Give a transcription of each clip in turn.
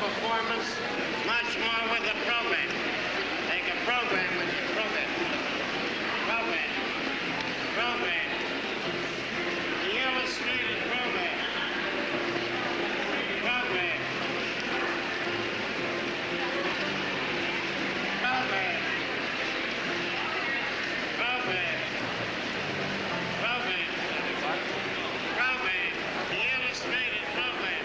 performance, much more with the program. Take a program with your program. Program. Program. The illustrated program. Program. Program. Program. Program. Program. The illustrated program.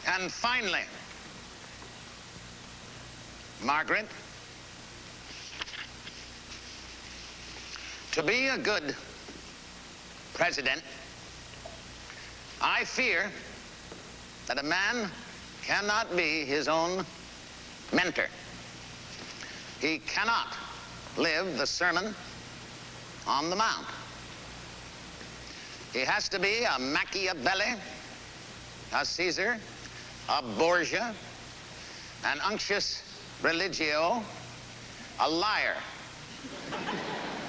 And finally, Margaret, to be a good president, I fear that a man cannot be his own mentor. He cannot live the Sermon on the Mount. He has to be a Machiavelli, a Caesar, a Borgia, an unctuous religio, a liar,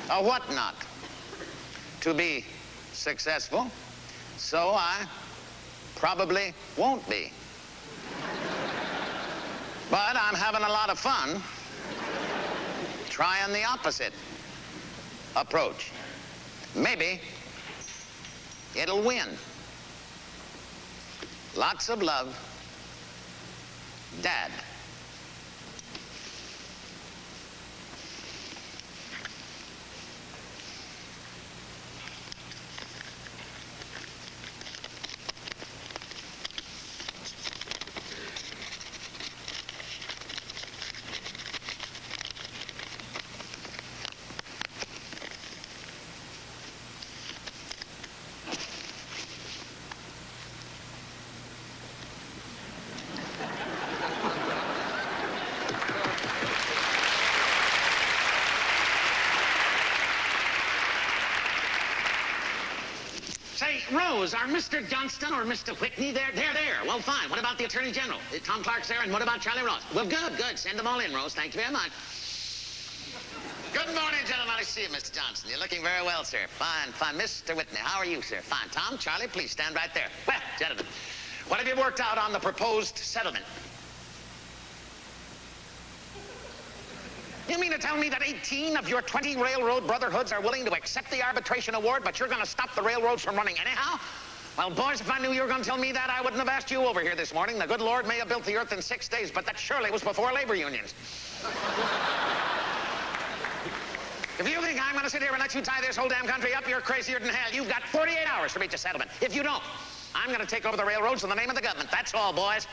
a whatnot to be successful. So I probably won't be. But I'm having a lot of fun trying the opposite approach. Maybe it'll win. Lots of love, Dad. Rose, are Mr. Johnston or Mr. Whitney there? They're there. Well, fine. What about the Attorney General? Tom Clark's there, and what about Charlie Ross? Well, good. Send them all in, Rose. Thank you very much. Good morning, gentlemen. I see you, Mr. Johnston. You're looking very well, sir. Fine. Mr. Whitney, how are you, sir? Fine. Tom, Charlie, please stand right there. Well, gentlemen, what have you worked out on the proposed settlement? You mean to tell me that 18 of your 20 railroad brotherhoods are willing to accept the arbitration award, but you're going to stop the railroads from running anyhow? Well, boys, if I knew you were going to tell me that, I wouldn't have asked you over here this morning. The good Lord may have built the earth in 6 days, but that surely was before labor unions. If you think I'm going to sit here and let you tie this whole damn country up, you're crazier than hell. You've got 48 hours to reach a settlement. If you don't, I'm going to take over the railroads in the name of the government. That's all, boys.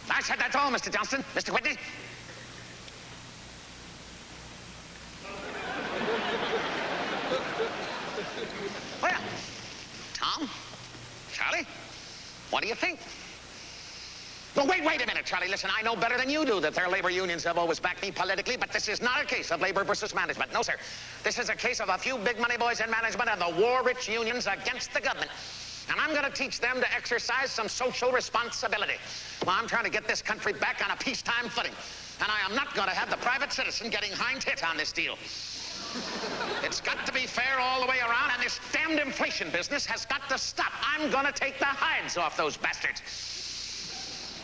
I said that's all, Mr. Johnston. Mr. Whitney? Well, Tom, Charlie, what do you think? Well, wait a minute, Charlie. Listen, I know better than you do that their labor unions have always backed me politically, but this is not a case of labor versus management. No, sir. This is a case of a few big money boys in management and the war-rich unions against the government. And I'm going to teach them to exercise some social responsibility. Well, I'm trying to get this country back on a peacetime footing. And I am not going to have the private citizen getting hind hit on this deal. It's got to be fair all the way around, and this damned inflation business has got to stop. I'm going to take the hides off those bastards.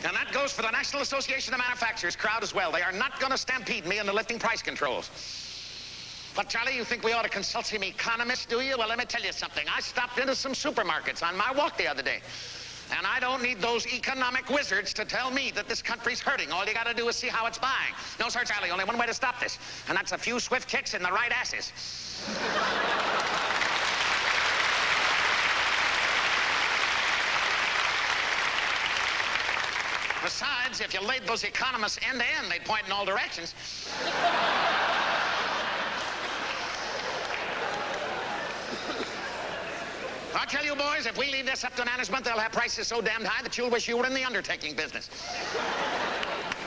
And that goes for the National Association of Manufacturers crowd as well. They are not going to stampede me into lifting price controls. But, Charlie, you think we ought to consult some economists, do you? Well, let me tell you something. I stopped into some supermarkets on my walk the other day. And I don't need those economic wizards to tell me that this country's hurting. All you got to do is see how it's buying. No, sir, Charlie, only one way to stop this. And that's a few swift kicks in the right asses. Besides, if you laid those economists end to end, they'd point in all directions. tell you, boys, if we leave this up to management, they'll have prices so damned high that you'll wish you were in the undertaking business.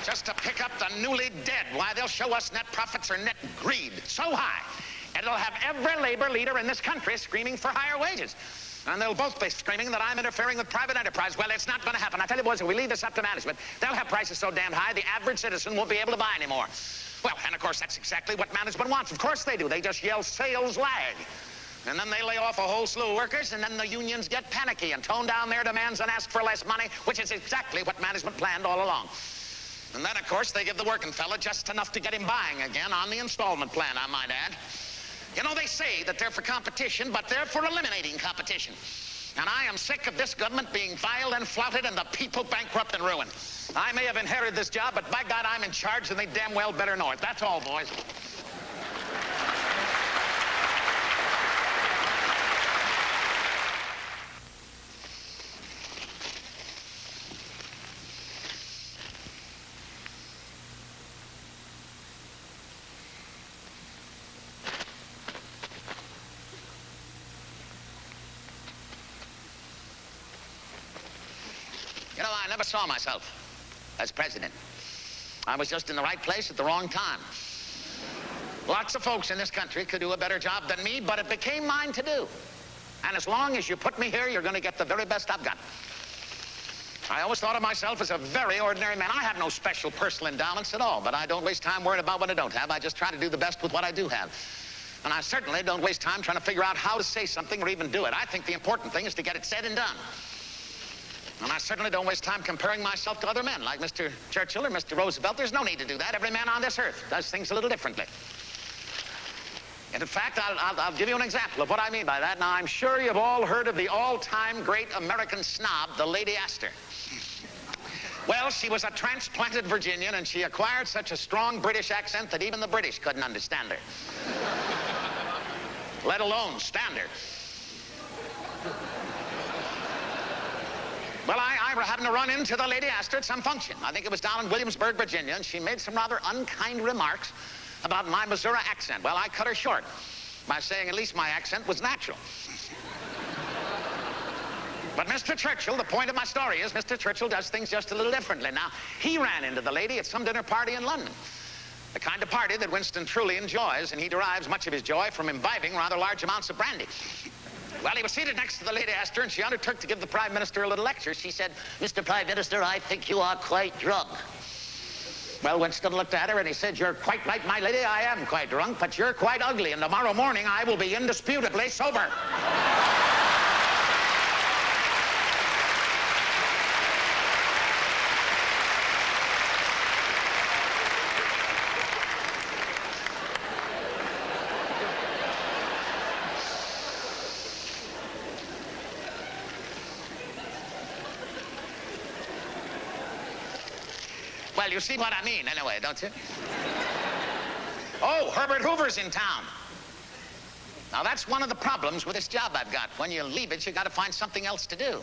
Just to pick up the newly dead. Why, they'll show us net profits or net greed so high, and it'll have every labor leader in this country screaming for higher wages. And they'll both be screaming that I'm interfering with private enterprise. Well, it's not going to happen. I tell you, boys, if we leave this up to management, they'll have prices so damned high, the average citizen won't be able to buy anymore. Well, and of course, that's exactly what management wants. Of course they do. They just yell sales lag. And then they lay off a whole slew of workers, and then the unions get panicky and tone down their demands and ask for less money, which is exactly what management planned all along. And then, of course, they give the working fella just enough to get him buying again on the installment plan, I might add. You know, they say that they're for competition, but they're for eliminating competition. And I am sick of this government being filed and flouted and the people bankrupt and ruined. I may have inherited this job, but by God, I'm in charge, and they damn well better know it. That's all, boys. You know, I never saw myself as president. I was just in the right place at the wrong time. Lots of folks in this country could do a better job than me, but it became mine to do. And as long as you put me here, you're going to get the very best I've got. I always thought of myself as a very ordinary man. I have no special personal endowments at all, but I don't waste time worrying about what I don't have. I just try to do the best with what I do have. And I certainly don't waste time trying to figure out how to say something or even do it. I think the important thing is to get it said and done. And I certainly don't waste time comparing myself to other men like Mr. Churchill or Mr. Roosevelt. There's no need to do that. Every man on this earth does things a little differently. And in fact, I'll give you an example of what I mean by that. Now, I'm sure you've all heard of the all-time great American snob, the Lady Astor. Well, she was a transplanted Virginian, and she acquired such a strong British accent that even the British couldn't understand her, let alone stand her. Well, I happened to run into the Lady Astor at some function. I think it was down in Williamsburg, Virginia, and she made some rather unkind remarks about my Missouri accent. Well, I cut her short by saying at least my accent was natural. But Mr. Churchill, the point of my story is Mr. Churchill does things just a little differently. Now, he ran into the lady at some dinner party in London, the kind of party that Winston truly enjoys, and he derives much of his joy from imbibing rather large amounts of brandy. Well, he was seated next to the Lady Astor, and she undertook to give the Prime Minister a little lecture. She said, "Mr. Prime Minister, I think you are quite drunk." Well, Winston looked at her, and he said, "You're quite right, my lady. I am quite drunk, but you're quite ugly, and tomorrow morning I will be indisputably sober." Well, you see what I mean, anyway, don't you? Oh, Herbert Hoover's in town. Now, that's one of the problems with this job I've got. When you leave it, you got to find something else to do.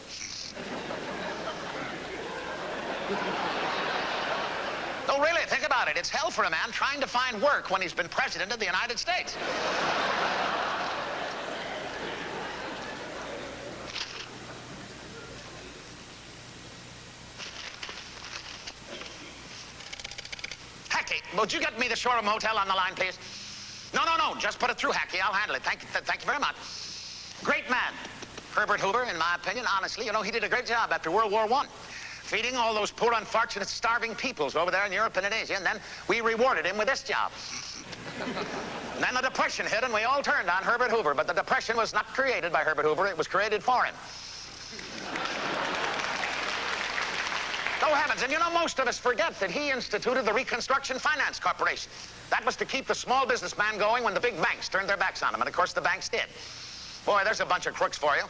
Oh, really, think about it. It's hell for a man trying to find work when he's been president of the United States. Would you get me the Shoreham Hotel on the line, please? No, just put it through, Hackey. I'll handle it. Thank you very much. Great man, Herbert Hoover, in my opinion. Honestly, you know, he did a great job after World War I, feeding all those poor, unfortunate, starving peoples over there in Europe and in Asia, and then we rewarded him with this job. And then the Depression hit, and we all turned on Herbert Hoover, but the Depression was not created by Herbert Hoover. It was created for him. Oh, heavens, and you know, most of us forget that he instituted the Reconstruction Finance Corporation. That was to keep the small businessman going when the big banks turned their backs on him, and of course the banks did. Boy, there's a bunch of crooks for you.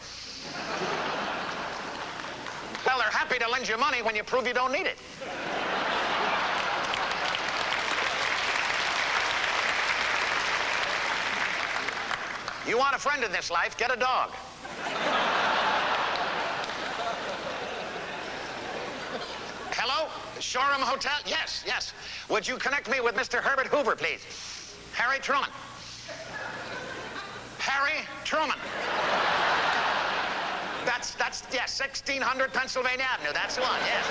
Well, they're happy to lend you money when you prove you don't need it. You want a friend in this life, get a dog. Hello? Shoreham Hotel? Yes. Would you connect me with Mr. Herbert Hoover, please? Harry Truman. Harry Truman. yes, 1600 Pennsylvania Avenue. That's the one, yes.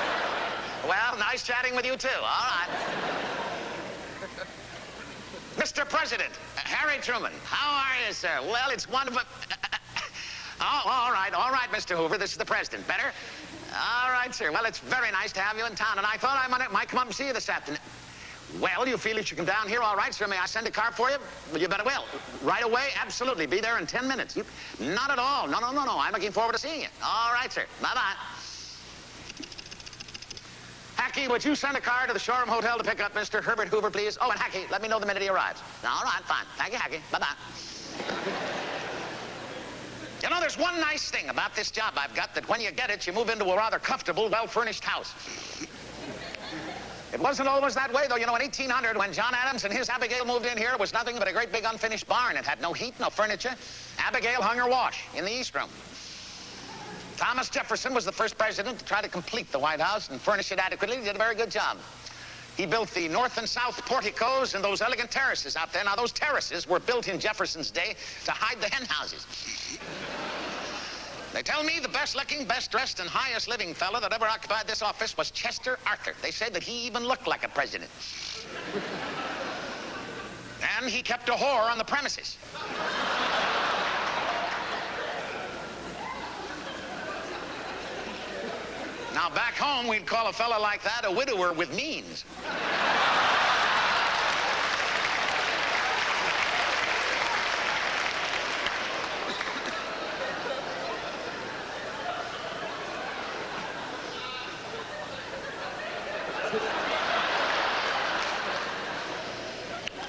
Well, nice chatting with you, too. All right. Mr. President, Harry Truman, how are you, sir? Well, it's wonderful. Oh, all right, Mr. Hoover. This is the president. Better? All right, sir. Well, it's very nice to have you in town, and I thought I might come up and see you this afternoon. Well, you feel you should come down here? All right, sir. May I send a car for you? Well, you better will. Right away? Absolutely. Be there in 10 minutes. Not at all. No. I'm looking forward to seeing you. All right, sir. Bye-bye. Hackey, would you send a car to the Shoreham Hotel to pick up Mr. Herbert Hoover, please? Oh, and Hackey, let me know the minute he arrives. All right, fine. Thank you, Hackey. Bye-bye. You know, there's one nice thing about this job I've got, that when you get it, you move into a rather comfortable, well-furnished house. It wasn't always that way, though. You know, in 1800, when John Adams and his Abigail moved in here, it was nothing but a great big unfinished barn. It had no heat, no furniture. Abigail hung her wash in the East Room. Thomas Jefferson was the first president to try to complete the White House and furnish it adequately. He did a very good job. He built the north and south porticos and those elegant terraces out there. Now, those terraces were built in Jefferson's day to hide the hen houses. They tell me the best-looking, best-dressed, and highest-living fellow that ever occupied this office was Chester Arthur. They said that he even looked like a president. And he kept a whore on the premises. Now, back home, we'd call a fellow like that a widower with means.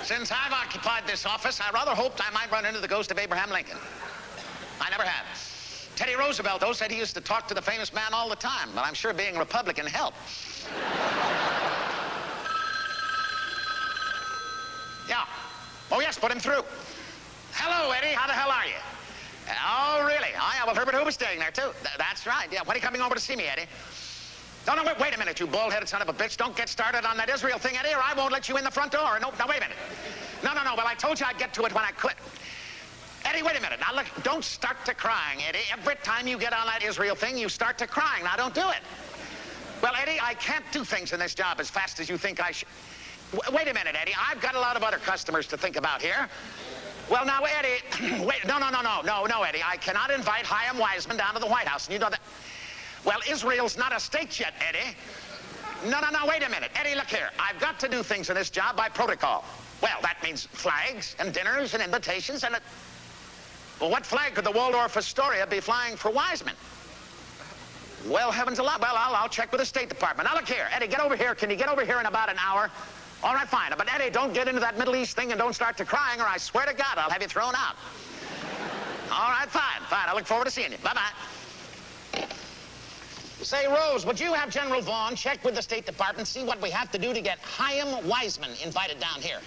Since I've occupied this office, I rather hoped I might run into the ghost of Abraham Lincoln. I never have. Teddy Roosevelt, though, said he used to talk to the famous man all the time, but I'm sure being a Republican helped. Yeah. Oh, yes, put him through. Hello, Eddie. How the hell are you? Oh, really? Oh, yeah, well, Herbert Hoover's staying there, too. That's right. Yeah, when are you coming over to see me, Eddie? No, wait a minute, you bald-headed son of a bitch. Don't get started on that Israel thing, Eddie, or I won't let you in the front door. No, wait a minute. No. Well, I told you I'd get to it when I could. Eddie, wait a minute. Now, look, don't start to crying, Eddie. Every time you get on that Israel thing, you start to crying. Now, don't do it. Well, Eddie, I can't do things in this job as fast as you think I should. Wait a minute, Eddie. I've got a lot of other customers to think about here. Well, now, Eddie, wait. No, Eddie. I cannot invite Chaim Weizmann down to the White House, and you know that. Well, Israel's not a state yet, Eddie. No, wait a minute. Eddie, look here. I've got to do things in this job by protocol. Well, that means flags and dinners and invitations and Well, what flag could the Waldorf Astoria be flying for Weizmann? Well, heavens alive. Well, I'll check with the State Department. Now, look here. Eddie, get over here. Can you get over here in about an hour? All right, fine. But, Eddie, don't get into that Middle East thing and don't start to crying, or I swear to God, I'll have you thrown out. All right, fine. I look forward to seeing you. Bye-bye. Say, Rose, would you have General Vaughn check with the State Department, see what we have to do to get Chaim Weizmann invited down here?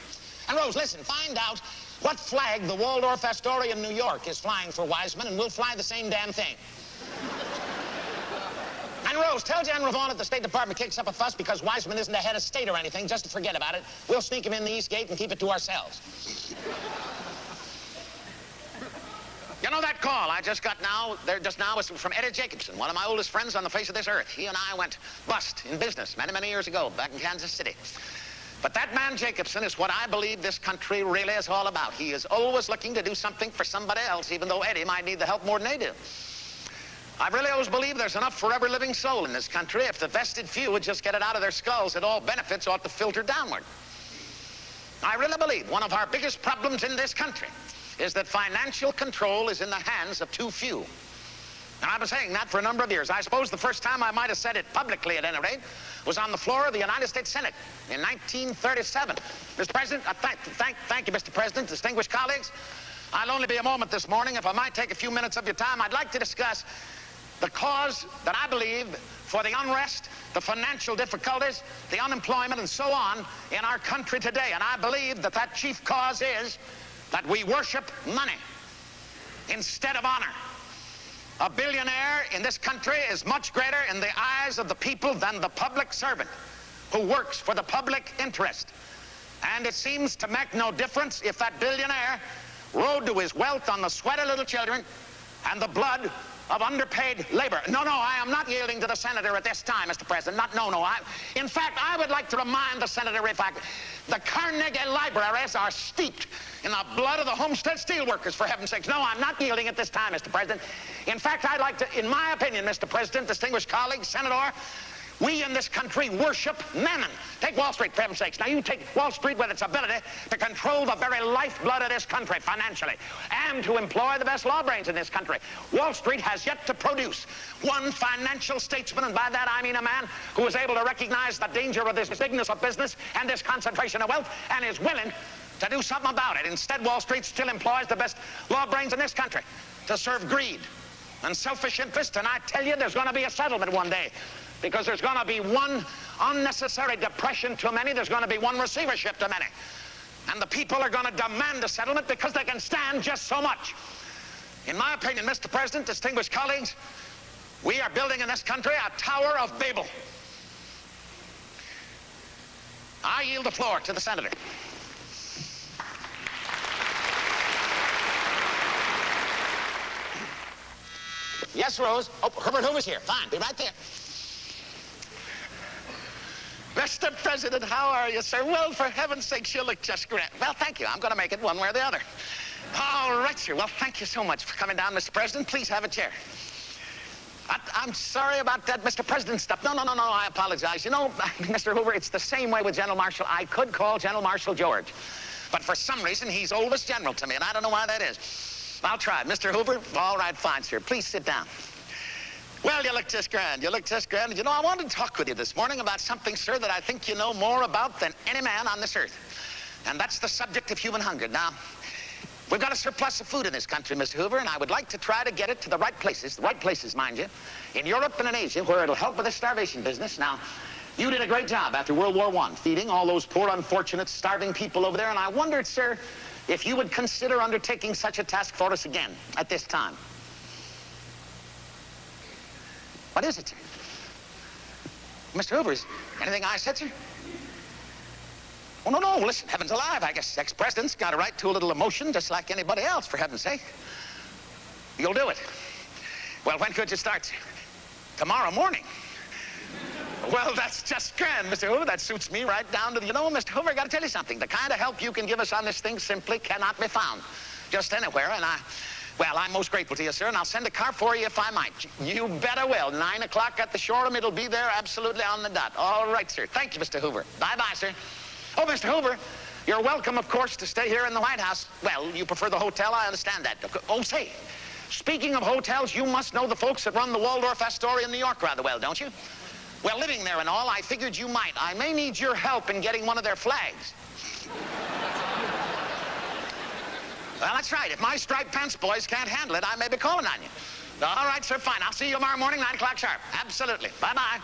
And, Rose, listen, find out what flag the Waldorf Astoria in New York is flying for Weizmann, and we'll fly the same damn thing. And, Rose, tell General Vaughn if the State Department kicks up a fuss because Weizmann isn't the head of state or anything, just to forget about it. We'll sneak him in the East Gate and keep it to ourselves. You know that call I just got just now was from Eddie Jacobson, one of my oldest friends on the face of this earth. He and I went bust in business many years ago back in Kansas City. But that man Jacobson is what I believe this country really is all about. He is always looking to do something for somebody else, even though Eddie might need the help more than they do. I really always believe there's enough for every living soul in this country. If the vested few would just get it out of their skulls, that all benefits ought to filter downward. I really believe one of our biggest problems in this country is that financial control is in the hands of too few. And I've been saying that for a number of years. I suppose the first time I might have said it publicly, at any rate, was on the floor of the United States Senate in 1937. Mr. President, thank you, Mr. President, distinguished colleagues. I'll only be a moment this morning. If I might take a few minutes of your time, I'd like to discuss the cause that I believe for the unrest, the financial difficulties, the unemployment, and so on in our country today. And I believe that that chief cause is that we worship money instead of honor. A billionaire in this country is much greater in the eyes of the people than the public servant who works for the public interest. And it seems to make no difference if that billionaire rode to his wealth on the sweat of little children and the blood of underpaid labor. No, I am not yielding to the senator at this time, Mr. President. In fact, I would like to remind the senator, in fact, the Carnegie libraries are steeped in the blood of the Homestead steelworkers, for heaven's sakes. No, I'm not yielding at this time, Mr. President. In fact, I'd like to, in my opinion, Mr. President, distinguished colleagues, Senator, we in this country worship mammon. Take Wall Street, for heaven's sakes. Now, you take Wall Street with its ability to control the very lifeblood of this country financially and to employ the best law brains in this country. Wall Street has yet to produce one financial statesman, and by that I mean a man who is able to recognize the danger of this bigness of business and this concentration of wealth and is willing to do something about it. Instead, Wall Street still employs the best law brains in this country to serve greed and selfish interest, and I tell you, there's going to be a settlement one day. Because there's going to be one unnecessary depression too many, there's going to be one receivership too many. And the people are going to demand a settlement because they can stand just so much. In my opinion, Mr. President, distinguished colleagues, we are building in this country a Tower of Babel. I yield the floor to the senator. Yes, Rose. Oh, Herbert Hoover's here. Fine, be right there. Mr. President, how are you, sir? Well, for heaven's sake, you look just great. Well, thank you. I'm going to make it one way or the other. All right, sir. Well, thank you so much for coming down, Mr. President. Please have a chair. I'm sorry about that Mr. President stuff. No, I apologize. You know, Mr. Hoover, it's the same way with General Marshall. I could call General Marshall George. But for some reason, he's oldest general to me, and I don't know why that is. I'll try. Mr. Hoover? All right, fine, sir. Please sit down. Well, you look just grand. You look just grand. You know, I wanted to talk with you this morning about something, sir, that I think you know more about than any man on this earth. And that's the subject of human hunger. Now, we've got a surplus of food in this country, Mr. Hoover, and I would like to try to get it to the right places, mind you, in Europe and in Asia, where it'll help with the starvation business. Now, you did a great job after World War I, feeding all those poor, unfortunate, starving people over there, and I wondered, sir, if you would consider undertaking such a task for us again at this time. What is it, sir? Mr. Hoover, is anything I said, sir? Oh, no, listen, heavens alive, I guess ex-president's got a right to a little emotion just like anybody else, for heaven's sake. You'll do it. Well, when could you start, sir? Tomorrow morning. Well, that's just grand, Mr. Hoover. That suits me right down to the... You know, Mr. Hoover, I got to tell you something. The kind of help you can give us on this thing simply cannot be found just anywhere, and well, I'm most grateful to you, sir, and I'll send a car for you if I might. You bet I will. 9 o'clock at the showroom. It'll be there absolutely on the dot. All right, sir. Thank you, Mr. Hoover. Bye-bye, sir. Oh, Mr. Hoover, you're welcome, of course, to stay here in the White House. Well, you prefer the hotel. I understand that. Oh, say, speaking of hotels, you must know the folks that run the Waldorf Astoria in New York rather well, don't you? Well, living there and all, I figured you might. I may need your help in getting one of their flags. Well, that's right. If my striped pants boys can't handle it, I may be calling on you. All right, sir, fine. I'll see you tomorrow morning, 9 o'clock sharp. Absolutely. Bye-bye.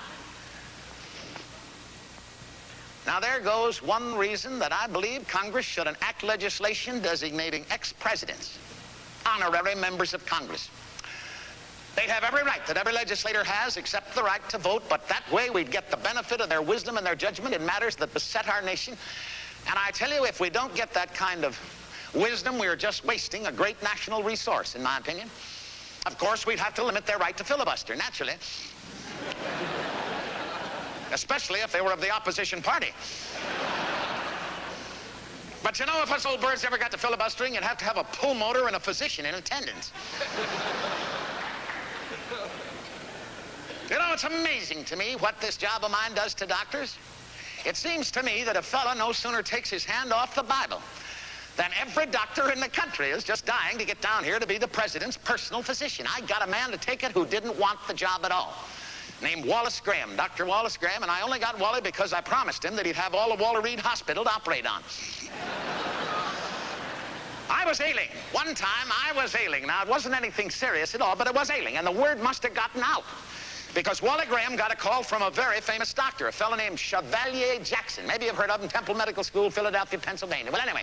Now, there goes one reason that I believe Congress should enact legislation designating ex-presidents honorary members of Congress. They'd have every right that every legislator has except the right to vote, but that way we'd get the benefit of their wisdom and their judgment in matters that beset our nation. And I tell you, if we don't get that kind of wisdom, we are just wasting a great national resource, in my opinion. Of course, we'd have to limit their right to filibuster, naturally. Especially if they were of the opposition party. But you know, if us old birds ever got to filibustering, you'd have to have a pulmotor and a physician in attendance. You know, it's amazing to me what this job of mine does to doctors. It seems to me that a fella no sooner takes his hand off the Bible than every doctor in the country is just dying to get down here to be the president's personal physician. I got a man to take it who didn't want the job at all, named Wallace Graham, Dr. Wallace Graham, and I only got Wally because I promised him that he'd have all of Walter Reed Hospital to operate on. I was ailing. One time I was ailing. Now, it wasn't anything serious at all, but it was ailing, and the word must have gotten out. Because Wally Graham got a call from a very famous doctor, a fellow named Chevalier Jackson. Maybe you've heard of him, Temple Medical School, Philadelphia, Pennsylvania. Well, anyway,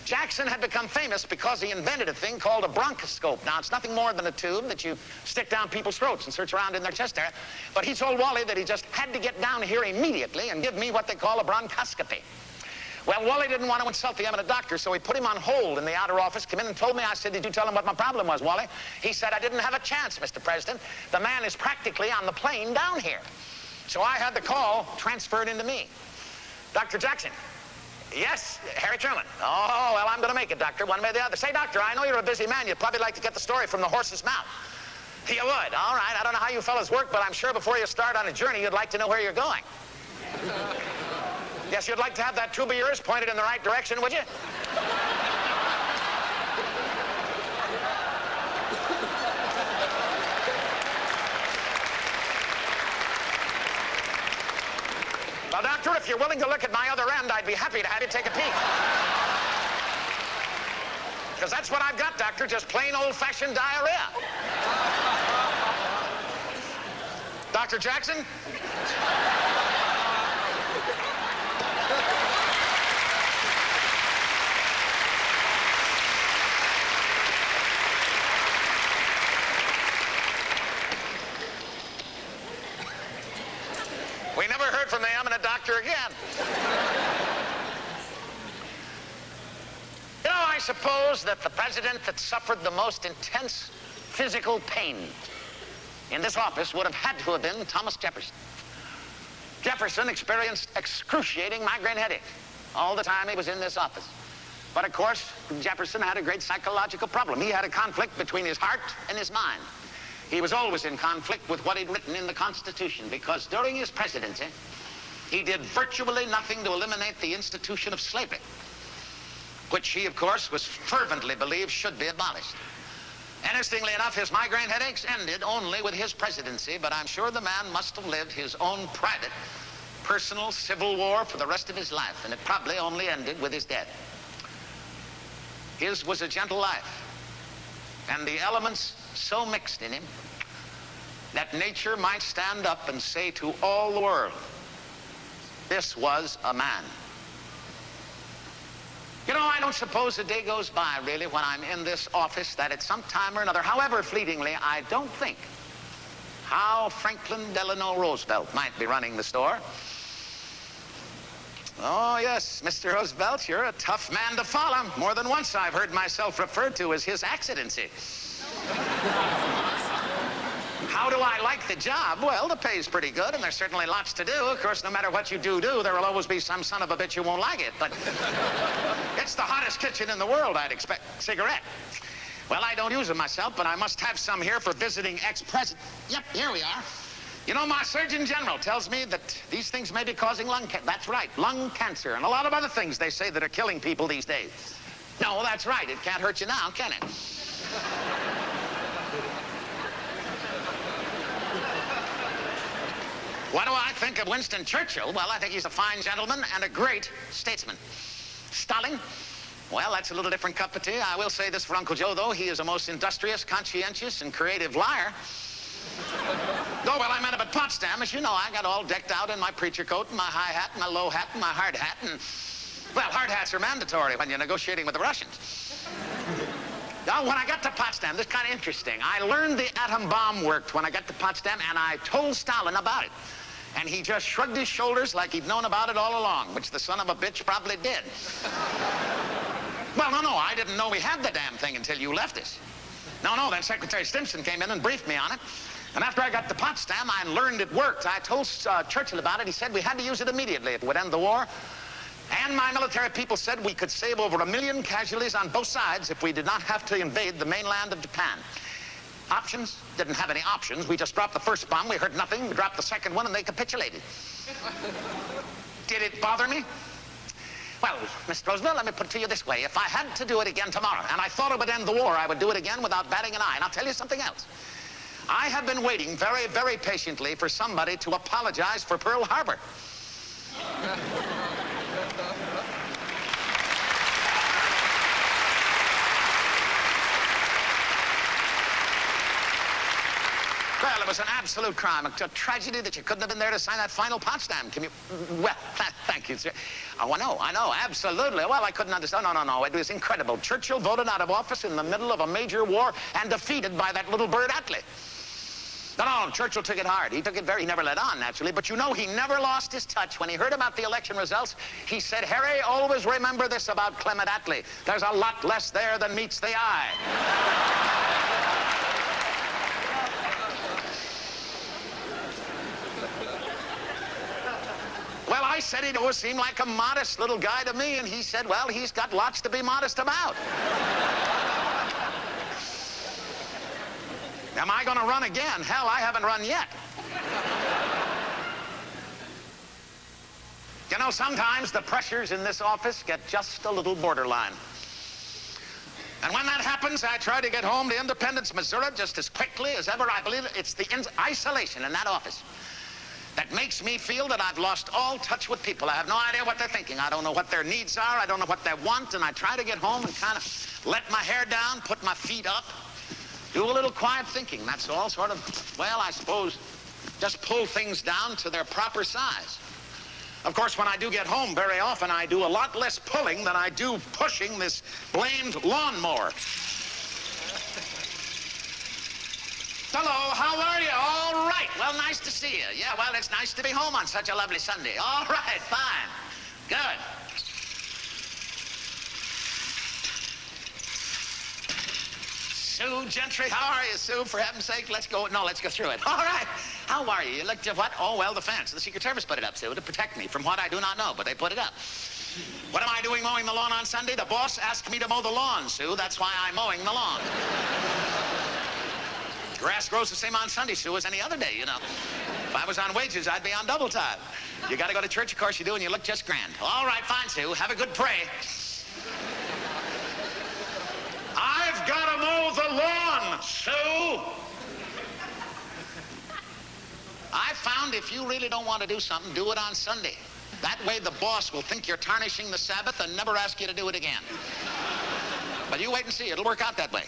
Jackson had become famous because he invented a thing called a bronchoscope. Now, it's nothing more than a tube that you stick down people's throats and search around in their chest area. But he told Wally that he just had to get down here immediately and give me what they call a bronchoscopy. Well, Wally didn't want to insult the eminent doctor, so he put him on hold in the outer office, came in and told me. I said, did you tell him what my problem was, Wally? He said, I didn't have a chance, Mr. President. The man is practically on the plane down here. So I had the call transferred into me. Dr. Jackson. Yes, Harry Truman. Oh, well, I'm going to make it, Doctor, one way or the other. Say, Doctor, I know you're a busy man. You'd probably like to get the story from the horse's mouth. You would. All right. I don't know how you fellas work, but I'm sure before you start on a journey, you'd like to know where you're going. Yes, you'd like to have that tube of yours pointed in the right direction, would you? Well, Doctor, if you're willing to look at my other end, I'd be happy to have you take a peek. Because that's what I've got, Doctor, just plain old-fashioned diarrhea. Dr. Jackson? We never heard from the eminent doctor again. You know, I suppose that the president that suffered the most intense physical pain in this office would have had to have been Thomas Jefferson. Jefferson experienced excruciating migraine headache all the time he was in this office. But of course, Jefferson had a great psychological problem. He had a conflict between his heart and his mind. He was always in conflict with what he'd written in the Constitution, because during his presidency, he did virtually nothing to eliminate the institution of slavery, which he, of course, was fervently believed should be abolished. Interestingly enough, his migraine headaches ended only with his presidency, but I'm sure the man must have lived his own private, personal civil war for the rest of his life, and it probably only ended with his death. His was a gentle life, and the elements so mixed in him that nature might stand up and say to all the world, this was a man. You know, I don't suppose a day goes by, really, when I'm in this office that at some time or another, however fleetingly, I don't think how Franklin Delano Roosevelt might be running the store. Oh, yes, Mr. Roosevelt, you're a tough man to follow. More than once I've heard myself referred to as his accidency. How do I like the job? Well, the pay's pretty good, and there's certainly lots to do. Of course, no matter what you do, there will always be some son of a bitch who won't like it. But it's the hottest kitchen in the world, I'd expect. Cigarette. Well, I don't use them myself, but I must have some here for visiting ex-president. Yep, here we are. You know, my Surgeon General tells me that these things may be causing lung cancer. That's right, lung cancer, and a lot of other things they say that are killing people these days. No, that's right. It can't hurt you now, can it? What do I think of Winston Churchill? Well, I think he's a fine gentleman and a great statesman. Stalin? Well, that's a little different cup of tea. I will say this for Uncle Joe, though. He is a most industrious, conscientious, and creative liar. Oh, well, I met him at Potsdam. As you know, I got all decked out in my preacher coat and my high hat and my low hat and my hard hat. And, well, hard hats are mandatory when you're negotiating with the Russians. Now, when I got to Potsdam, this is kind of interesting. I learned the atom bomb worked when I got to Potsdam, and I told Stalin about it. And he just shrugged his shoulders like he'd known about it all along, which the son of a bitch probably did. Well, no, I didn't know we had the damn thing until you left us. No, then Secretary Stimson came in and briefed me on it. And after I got to Potsdam, I learned it worked. I told Churchill about it. He said we had to use it immediately. It would end the war. And my military people said we could save over 1 million casualties on both sides if we did not have to invade the mainland of Japan. Options? Didn't have any options. We just dropped the first bomb. We heard nothing. We dropped the second one, and they capitulated. Did it bother me? Well, Mr. Roosevelt, let me put it to you this way. If I had to do it again tomorrow, and I thought it would end the war, I would do it again without batting an eye. And I'll tell you something else. I have been waiting very, very patiently for somebody to apologize for Pearl Harbor. Well, it was an absolute crime, a tragedy that you couldn't have been there to sign that final Potsdam Well, thank you, sir. Oh, I know, absolutely. Well, I couldn't understand. No. It was incredible. Churchill voted out of office in the middle of a major war and defeated by that little bird Attlee. No, Churchill took it hard. He never let on, naturally, but you know he never lost his touch. When he heard about the election results, he said, Harry, always remember this about Clement Attlee. There's a lot less there than meets the eye. Well, I said he always seemed like a modest little guy to me, and he said, well, he's got lots to be modest about. Am I going to run again? Hell, I haven't run yet. You know, sometimes the pressures in this office get just a little borderline. And when that happens, I try to get home to Independence, Missouri just as quickly as ever. I believe it's the isolation in that office that makes me feel that I've lost all touch with people. I have no idea what they're thinking. I don't know what their needs are. I don't know what they want. And I try to get home and kind of let my hair down, put my feet up, do a little quiet thinking. That's all, sort of, well, I suppose, just pull things down to their proper size. Of course, when I do get home, very often I do a lot less pulling than I do pushing this blamed lawnmower. Hello, how are you? All right. Well, nice to see you. Yeah, well, it's nice to be home on such a lovely Sunday. All right, fine. Good. Sue Gentry, how are you, Sue? For heaven's sake, let's go through it. All right. How are you? You looked at what? Oh, well, the fence. The Secret Service put it up, Sue, to protect me from what I do not know, but they put it up. What am I doing mowing the lawn on Sunday? The boss asked me to mow the lawn, Sue. That's why I'm mowing the lawn. Grass grows the same on Sunday, Sue, as any other day, you know. If I was on wages, I'd be on double time. You got to go to church, of course you do, and you look just grand. All right, fine, Sue. Have a good pray. I've got to mow the lawn, Sue. I found if you really don't want to do something, do it on Sunday. That way the boss will think you're tarnishing the Sabbath and never ask you to do it again. But you wait and see. It'll work out that way.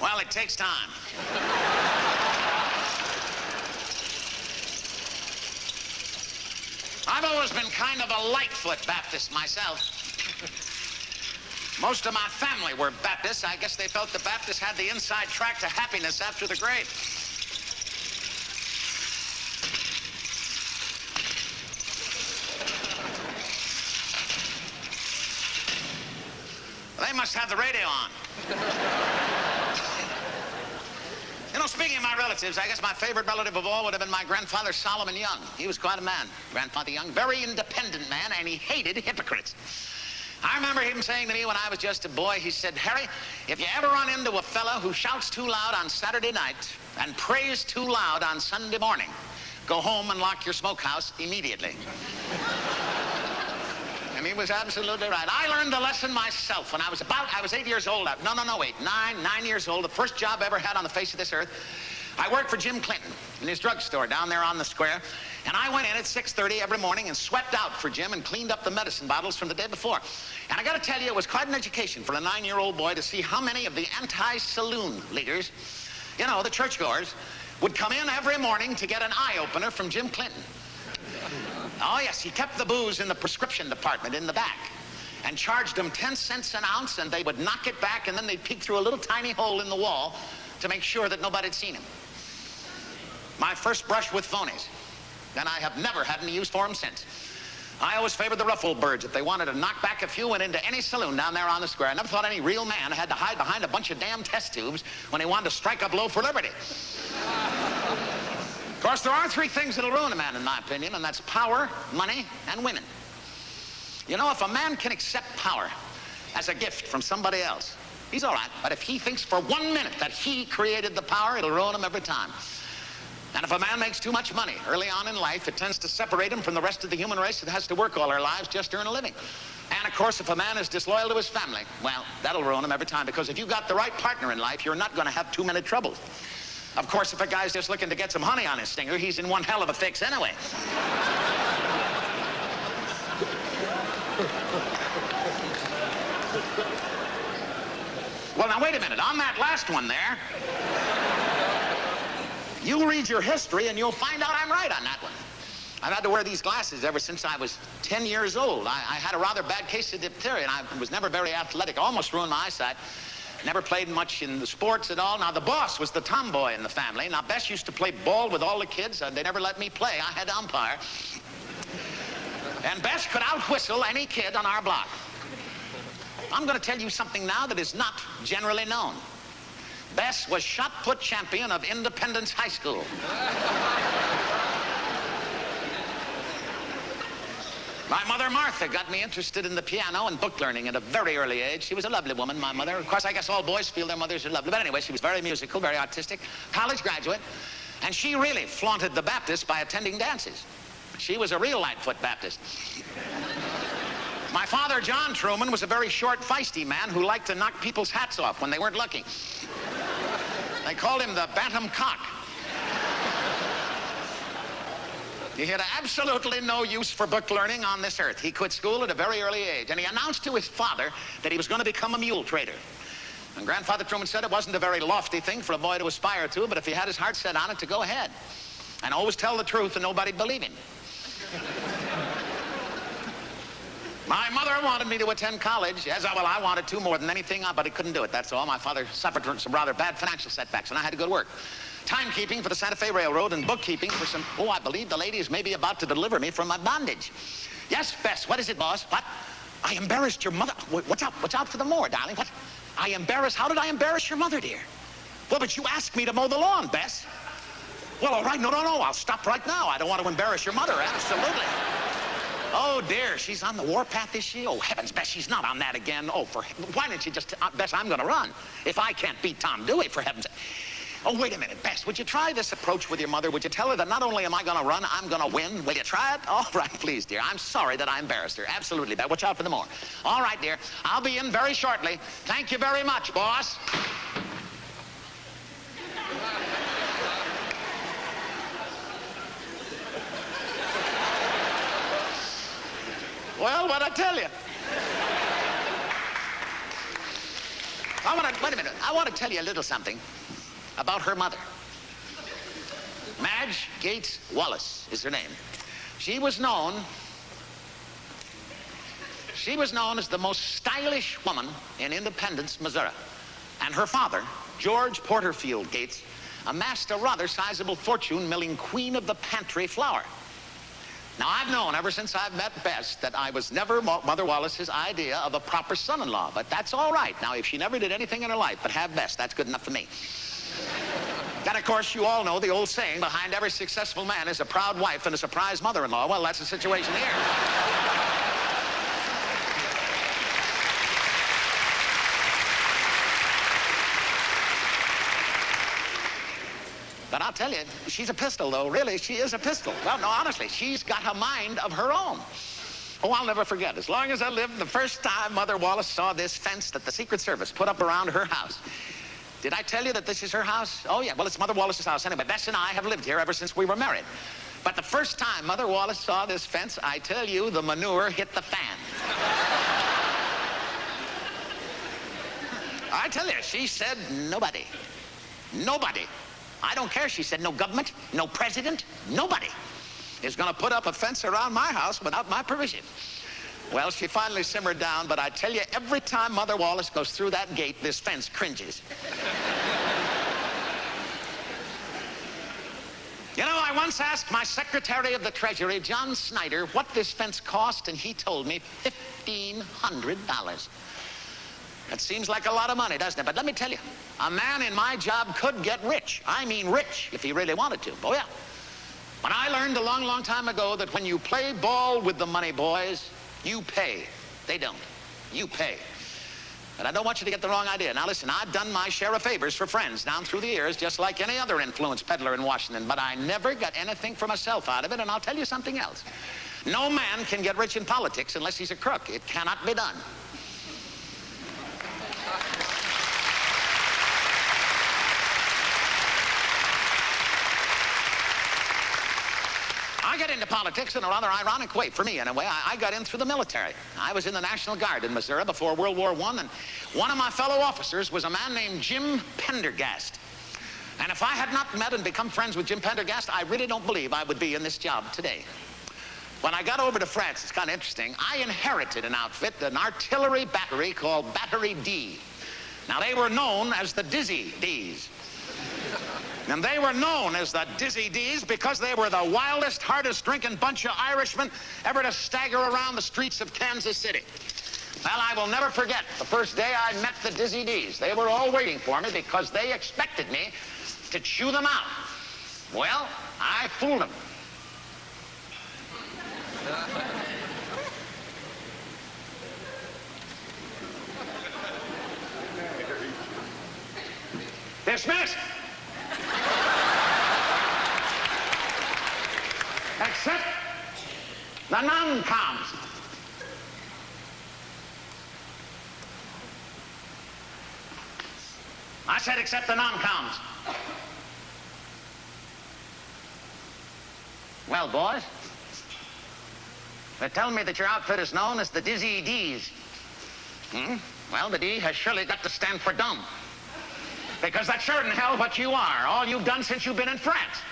Well, it takes time. I've always been kind of a Lightfoot Baptist myself. Most of my family were Baptists. I guess they felt the Baptists had the inside track to happiness after the grave. They must have the radio on. You know, speaking of my relatives, I guess my favorite relative of all would have been my grandfather, Solomon Young. He was quite a man, Grandfather Young. Very independent man, and he hated hypocrites. I remember him saying to me when I was just a boy, he said, Harry, if you ever run into a fella who shouts too loud on Saturday night and prays too loud on Sunday morning, go home and lock your smokehouse immediately. And he was absolutely right. I learned the lesson myself when I was 8 years old. Nine years old, the first job I ever had on the face of this earth. I worked for Jim Clinton in his drugstore down there on the square. And I went in at 6:30 every morning and swept out for Jim and cleaned up the medicine bottles from the day before. And I got to tell you, it was quite an education for a 9-year-old boy to see how many of the anti-saloon leaders, you know, the churchgoers, would come in every morning to get an eye-opener from Jim Clinton. Oh, yes, he kept the booze in the prescription department in the back and charged them 10 cents an ounce, and they would knock it back, and then they'd peek through a little tiny hole in the wall to make sure that nobody had seen him. My first brush with phonies. And I have never had any use for them since. I always favored the rough old birds. If they wanted to knock back a few, went into any saloon down there on the square. I never thought any real man had to hide behind a bunch of damn test tubes when he wanted to strike a blow for liberty. Of course, there are 3 things that'll ruin a man, in my opinion, and that's power, money, and women. You know, if a man can accept power as a gift from somebody else, he's all right. But if he thinks for 1 minute that he created the power, it'll ruin him every time. And if a man makes too much money early on in life, it tends to separate him from the rest of the human race that has to work all their lives just to earn a living. And of course, if a man is disloyal to his family, well, that'll ruin him every time, because if you got the right partner in life, you're not going to have too many troubles. Of course, if a guy's just looking to get some honey on his stinger, he's in one hell of a fix anyway. Well, now, wait a minute. On that last one there, you read your history and you'll find out I'm right on that one. I've had to wear these glasses ever since I was 10 years old. I had a rather bad case of diphtheria, and I was never very athletic. Almost ruined my eyesight. Never played much in the sports at all. Now, the boss was the tomboy in the family. Now, Bess used to play ball with all the kids. They never let me play. I had to umpire. And Bess could out-whistle any kid on our block. I'm going to tell you something now that is not generally known. Bess was shot put champion of Independence High School. My mother, Martha, got me interested in the piano and book learning at a very early age. She was a lovely woman, my mother. Of course, I guess all boys feel their mothers are lovely. But anyway, she was very musical, very artistic, college graduate. And she really flaunted the Baptist by attending dances. She was a real Lightfoot Baptist. My father, John Truman, was a very short, feisty man who liked to knock people's hats off when they weren't looking. They called him the Bantam Cock. He had absolutely no use for book learning on this earth. He quit school at a very early age, and he announced to his father that he was going to become a mule trader. And Grandfather Truman said it wasn't a very lofty thing for a boy to aspire to, but if he had his heart set on it, to go ahead. And always tell the truth and nobody'd believe him. My mother wanted me to attend college. As well, I wanted to more than anything, but he couldn't do it, that's all. My father suffered from some rather bad financial setbacks, and I had to go to work. Timekeeping for the Santa Fe Railroad and bookkeeping for some, I believe the lady is maybe about to deliver me from my bondage. Yes, Bess, what is it, boss? What? I embarrassed your mother. What's up? What's out for the more, darling? What? How did I embarrass your mother, dear? Well, but you asked me to mow the lawn, Bess. Well, all right, no, I'll stop right now. I don't want to embarrass your mother, absolutely. Oh, dear, she's on the warpath, is she? Oh, heavens, Bess, she's not on that again. Oh, why didn't you just, Bess, I'm going to run. If I can't beat Tom Dewey, for heaven's sake. Oh, wait a minute, Bess, would you try this approach with your mother? Would you tell her that not only am I going to run, I'm going to win? Will you try it? All right, please, dear. I'm sorry that I embarrassed her. Absolutely, Bess. Watch out for the more. All right, dear. I'll be in very shortly. Thank you very much, boss. Well, what'd I tell you? Wait a minute. I want to tell you a little something about her mother. Madge Gates Wallace is her name. She was known as the most stylish woman in Independence, Missouri. And her father, George Porterfield Gates, amassed a rather sizable fortune milling Queen of the Pantry flour. Now, I've known ever since I've met Bess that I was never Mother Wallace's idea of a proper son-in-law, but that's all right. Now, if she never did anything in her life but have Bess, that's good enough for me. Then, of course, you all know the old saying, behind every successful man is a proud wife and a surprised mother-in-law. Well, that's the situation here. But I'll tell you, she's a pistol, though. Really, she is a pistol. Well, no, honestly, she's got a mind of her own. Oh, I'll never forget. As long as I live, the first time Mother Wallace saw this fence that the Secret Service put up around her house. Did I tell you that this is her house? Oh, yeah. Well, it's Mother Wallace's house. Anyway, Bess and I have lived here ever since we were married. But the first time Mother Wallace saw this fence, I tell you, the manure hit the fan. I tell you, she said nobody. Nobody. I don't care, she said, no government, no president, nobody is going to put up a fence around my house without my permission. Well, she finally simmered down, but I tell you, every time Mother Wallace goes through that gate, this fence cringes. You know, I once asked my Secretary of the Treasury, John Snyder, what this fence cost, and he told me $1,500. That seems like a lot of money, doesn't it? But let me tell you, a man in my job could get rich. I mean rich, if he really wanted to. Oh, yeah. When I learned a long, long time ago that when you play ball with the money boys, you pay. They don't. You pay. But I don't want you to get the wrong idea. Now, listen, I've done my share of favors for friends down through the years, just like any other influence peddler in Washington, but I never got anything for myself out of it, and I'll tell you something else. No man can get rich in politics unless he's a crook. It cannot be done. I got into politics in a rather ironic way, for me anyway. I got in through the military. I was in the National Guard in Missouri before World War I, and one of my fellow officers was a man named Jim Pendergast. And if I had not met and become friends with Jim Pendergast, I really don't believe I would be in this job today. when I got over to France, it's kind of interesting, I inherited an outfit, an artillery battery called Battery D. Now, they were known as the Dizzy D's. And they were known as the Dizzy D's because they were the wildest, hardest drinking bunch of Irishmen ever to stagger around the streets of Kansas City. Well, I will never forget the first day I met the Dizzy D's. They were all waiting for me because they expected me to chew them out. Well, I fooled them. Dismissed. Except the non-coms. I said except the non-coms. Well, boys, they're telling me that your outfit is known as the Dizzy D's. Well, the D has surely got to stand for dumb. Because that's sure in hell what you are. All you've done since you've been in France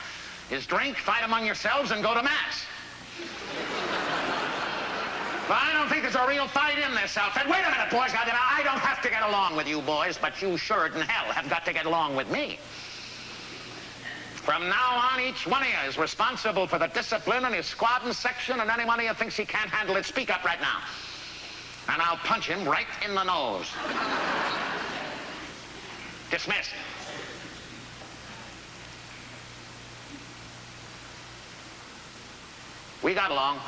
is drink, fight among yourselves, and go to mass. But I don't think there's a real fight in this outfit. Wait a minute, boys. I don't have to get along with you boys, but you sure in hell have got to get along with me. From now on, each one of you is responsible for the discipline in his squad and section, and anyone of you thinks he can't handle it, speak up right now. And I'll punch him right in the nose. Dismissed. We got along.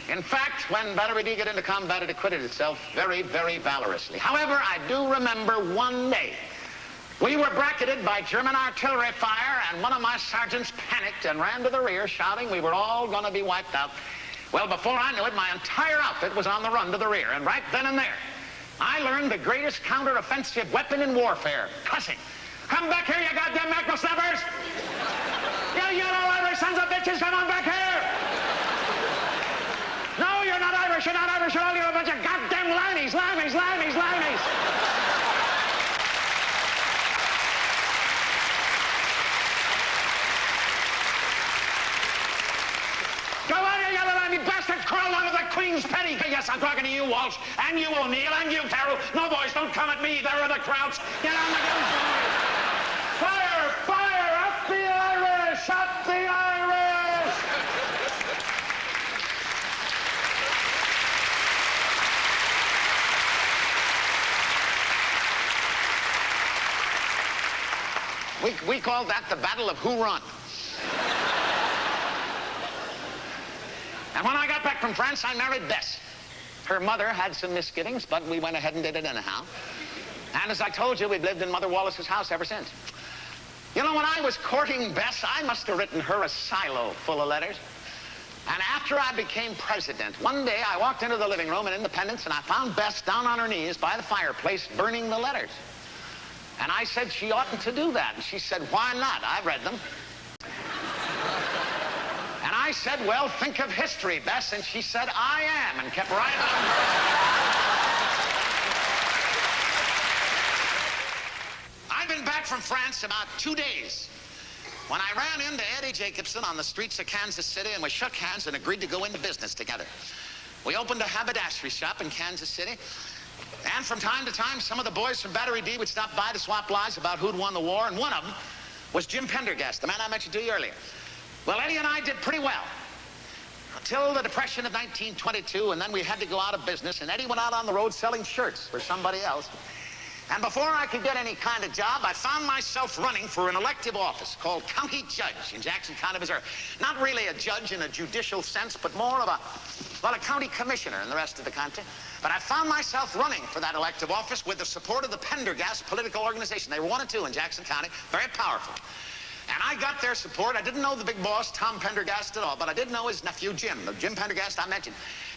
In fact, when Battery D got into combat, it acquitted itself very, very valorously. However, I do remember one day we were bracketed by German artillery fire, and one of my sergeants panicked and ran to the rear, shouting we were all going to be wiped out. Well, before I knew it, my entire outfit was on the run to the rear, and right then and there, I learned the greatest counter-offensive weapon in warfare, cussing. Come back here, you goddamn mackerel snappers! You yellow Irish sons of bitches, come on back here! No, you're not Irish, you're not Irish, you're all you're a bunch of goddamn limeys, limeys, limeys, limeys! Go on, you yellow limey bastards, crawl out of the Queen's penny! Yes, I'm talking to you, Walsh, and you, O'Neill, and you, Carroll. No, boys, don't come at me, there are the Krauts. Get on the guns, boys! Fire, fire, up the Irish, up the Irish! We called that the Battle of Who Run. And when I got back from France, I married Bess. Her mother had some misgivings, but we went ahead and did it anyhow. And as I told you, we've lived in Mother Wallace's house ever since. You know, when I was courting Bess, I must have written her a silo full of letters. And after I became president, one day I walked into the living room in Independence, and I found Bess down on her knees by the fireplace burning the letters. And I said she oughtn't to do that. And she said, why not? I read them. And I said, well, think of history, Bess. And she said, I am, and kept right on. I've been back from France about 2 days when I ran into Eddie Jacobson on the streets of Kansas City, and we shook hands and agreed to go into business together. We opened a haberdashery shop in Kansas City, and from time to time, some of the boys from Battery D would stop by to swap lies about who'd won the war, and one of them was Jim Pendergast, the man I mentioned to you earlier. Well, Eddie and I did pretty well until the Depression of 1922, and then we had to go out of business, and Eddie went out on the road selling shirts for somebody else. And before I could get any kind of job, I found myself running for an elective office called County Judge in Jackson County, Missouri. Not really a judge in a judicial sense, but more of a county commissioner in the rest of the country. But I found myself running for that elective office with the support of the Pendergast political organization. They were 1 and 2 in Jackson County, very powerful. And I got their support. I didn't know the big boss, Tom Pendergast, at all, but I did know his nephew, Jim, the Jim Pendergast I mentioned.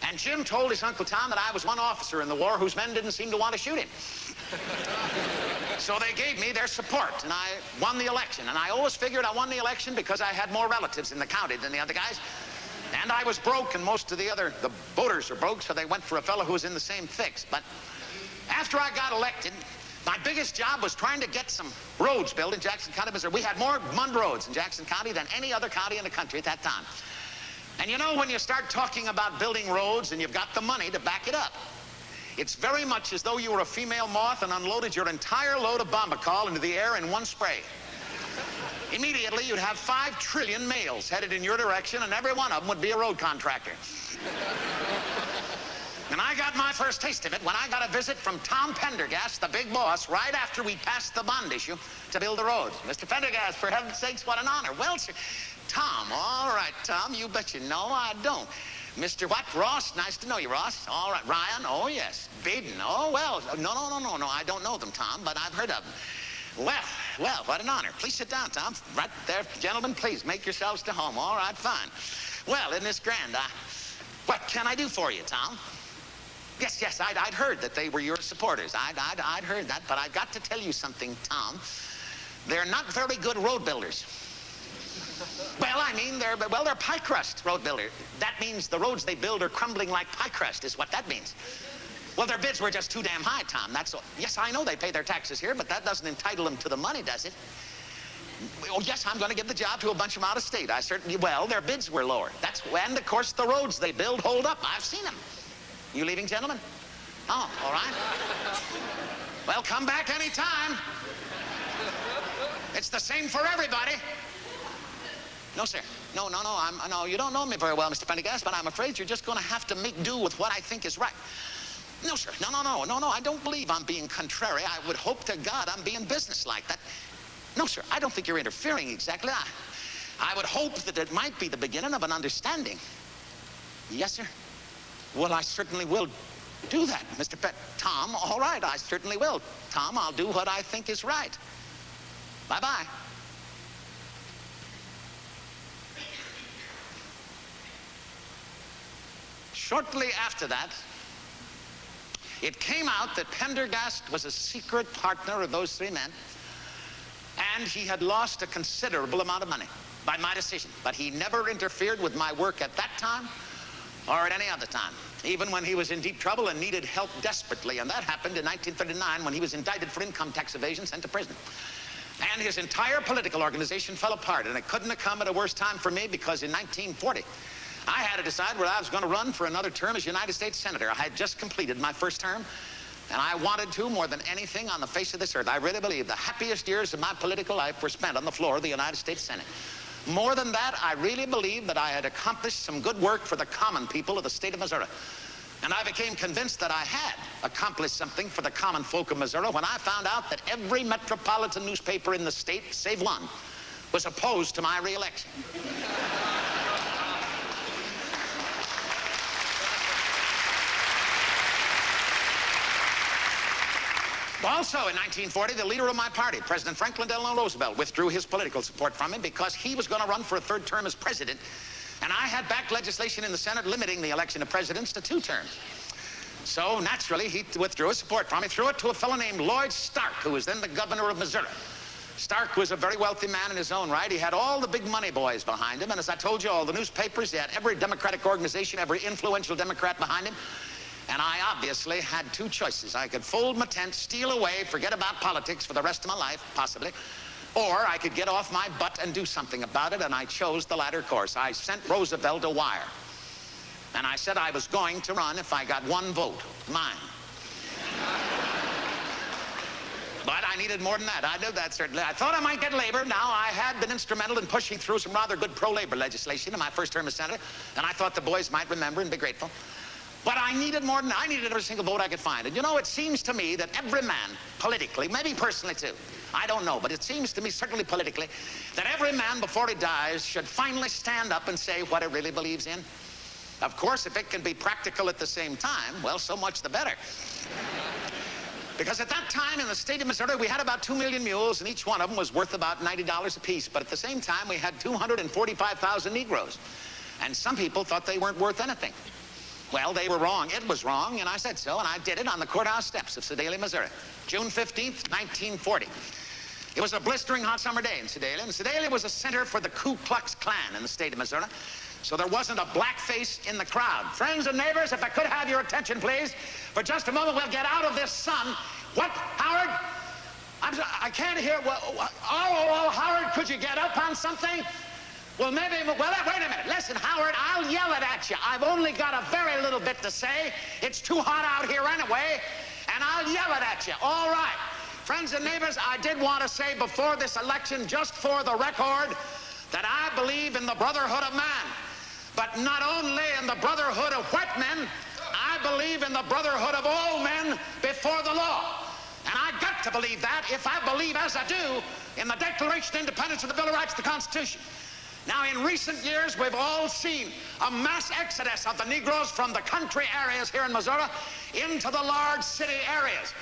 And Jim told his Uncle Tom that I was one officer in the war whose men didn't seem to want to shoot him. So they gave me their support, and I won the election. And I always figured I won the election because I had more relatives in the county than the other guys. And I was broke, and most of the voters are broke, so they went for a fellow who was in the same fix. But after I got elected, my biggest job was trying to get some roads built in Jackson County, Missouri. We had more mud roads in Jackson County than any other county in the country at that time. And you know, when you start talking about building roads and you've got the money to back it up, it's very much as though you were a female moth and unloaded your entire load of bombacol into the air in one spray. Immediately, you'd have 5 trillion males headed in your direction, and every one of them would be a road contractor. And I got my first taste of it when I got a visit from Tom Pendergast, the big boss, right after we passed the bond issue to build the roads. Mr. Pendergast, for heaven's sakes, what an honor. Well, sir, Tom, all right, Tom, you bet you. No, I don't. Mr. what? Ross? Nice to know you, Ross. All right. Ryan? Oh, yes. Baden? Oh, well. No, I don't know them, Tom, but I've heard of them. Well, what an honor. Please sit down, Tom. Right there, gentlemen, please make yourselves to home. All right, fine. Well, isn't this grand? What can I do for you, Tom? Yes, I'd heard that they were your supporters. I'd heard that, but I've got to tell you something, Tom. They're not very good road builders. Well, I mean, they're pie crust road builders. That means the roads they build are crumbling like pie crust, is what that means. Well, their bids were just too damn high, Tom, that's all. Yes, I know they pay their taxes here, but that doesn't entitle them to the money, does it? Oh, yes, I'm going to give the job to a bunch of them out of state. I certainly, well, their bids were lower. And, of course, the roads they build hold up. I've seen them. You leaving, gentlemen? Oh, all right. Well, come back any time. It's the same for everybody. No, sir. No, you don't know me very well, Mr. Pendergast, but I'm afraid you're just going to have to make do with what I think is right. No, sir. No, I don't believe I'm being contrary. I would hope to God I'm being businesslike. No, sir, I don't think you're interfering exactly. I would hope that it might be the beginning of an understanding. Yes, sir. Well, I certainly will do that, Mr. Tom, all right, I certainly will. Tom, I'll do what I think is right. Bye-bye. Shortly after that, it came out that Pendergast was a secret partner of those 3 men, and he had lost a considerable amount of money by my decision. But he never interfered with my work at that time or at any other time, even when he was in deep trouble and needed help desperately. And that happened in 1939 when he was indicted for income tax evasion, sent to prison. And his entire political organization fell apart, and it couldn't have come at a worse time for me, because in 1940, I had to decide whether I was going to run for another term as United States Senator. I had just completed my first term, and I wanted to more than anything on the face of this earth. I really believe the happiest years of my political life were spent on the floor of the United States Senate. More than that, I really believed that I had accomplished some good work for the common people of the state of Missouri. And I became convinced that I had accomplished something for the common folk of Missouri when I found out that every metropolitan newspaper in the state, save one, was opposed to my re-election. Also in 1940, the leader of my party, President Franklin Delano Roosevelt, withdrew his political support from him because he was going to run for a 3rd term as president, and I had backed legislation in the Senate limiting the election of presidents to 2 terms. So naturally, he withdrew his support from me, threw it to a fellow named Lloyd Stark, who was then the governor of Missouri. Stark was a very wealthy man in his own right. He had all the big money boys behind him, and as I told you, all the newspapers, he had every Democratic organization, every influential Democrat behind him. And I obviously had 2 choices. I could fold my tent, steal away, forget about politics for the rest of my life, possibly, or I could get off my butt and do something about it, and I chose the latter course. I sent Roosevelt a wire, and I said I was going to run if I got 1 vote, mine. But I needed more than that. I knew that, certainly. I thought I might get labor. Now, I had been instrumental in pushing through some rather good pro-labor legislation in my first term as senator, and I thought the boys might remember and be grateful. But I needed more than I needed every single vote I could find. And you know, it seems to me that every man, politically, maybe personally too, I don't know, but it seems to me, certainly politically, that every man before he dies should finally stand up and say what he really believes in. Of course, if it can be practical at the same time, well, so much the better. Because at that time in the state of Missouri, we had about 2 million mules, and each one of them was worth about $90 apiece. But at the same time, we had 245,000 Negroes. And some people thought they weren't worth anything. Well, they were wrong. It was wrong, and I said so, and I did it on the courthouse steps of Sedalia, Missouri, June 15th, 1940. It was a blistering hot summer day in Sedalia, and Sedalia was a center for the Ku Klux Klan in the state of Missouri, so there wasn't a black face in the crowd. Friends and neighbors, if I could have your attention, please, for just a moment, we'll get out of this sun. What, Howard? I can't hear. Oh, Howard, could you get up on something? Well, maybe, well, wait a minute. Listen, Howard, I'll yell it at you. I've only got a very little bit to say. It's too hot out here anyway, and I'll yell it at you. All right. Friends and neighbors, I did want to say before this election, just for the record, that I believe in the brotherhood of man. But not only in the brotherhood of white men, I believe in the brotherhood of all men before the law. And I got to believe that if I believe, as I do, in the Declaration of Independence and the Bill of Rights, the Constitution. Now, in recent years, we've all seen a mass exodus of the Negroes from the country areas here in Missouri into the large city areas.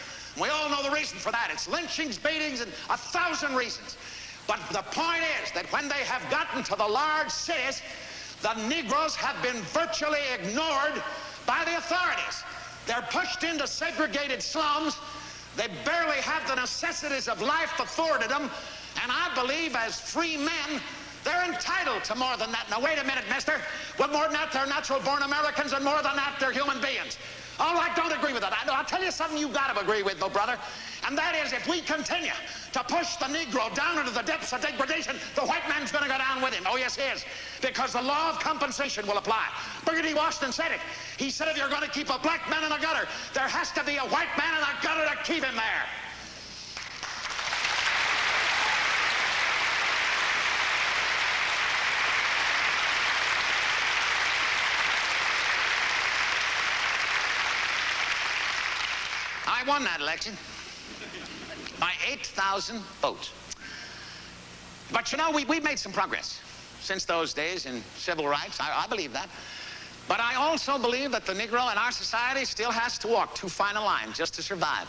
We all know the reason for that. It's lynchings, beatings, and 1,000 reasons. But the point is that when they have gotten to the large cities, the Negroes have been virtually ignored by the authorities. They're pushed into segregated slums. They barely have the necessities of life afforded them. And I believe as free men, they're entitled to more than that. Now, wait a minute, mister. Well, more than that, they're natural-born Americans, and more than that, they're human beings. All right, don't agree with that. I'll tell you something you've got to agree with, though, brother. And that is, if we continue to push the Negro down into the depths of degradation, the white man's going to go down with him. Oh, yes, he is. Because the law of compensation will apply. Booker T. Washington said it. He said if you're going to keep a black man in the gutter, there has to be a white man in the gutter to keep him there. I won that election by 8,000 votes. But you know, we've made some progress since those days in civil rights. I believe that. But I also believe that the Negro in our society still has to walk too fine a line just to survive.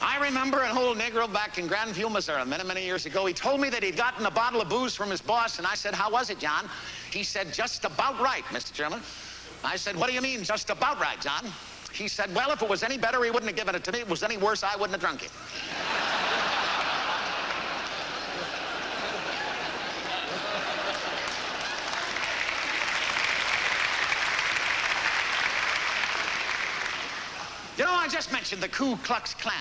I remember an old Negro back in Grandview, Missouri, many, many years ago. He told me that he'd gotten a bottle of booze from his boss, and I said, "How was it, John?" He said, "Just about right, Mr. Truman." I said, "What do you mean, just about right, John?" He said, "Well, if it was any better, he wouldn't have given it to me. If it was any worse, I wouldn't have drunk it." You know, I just mentioned the Ku Klux Klan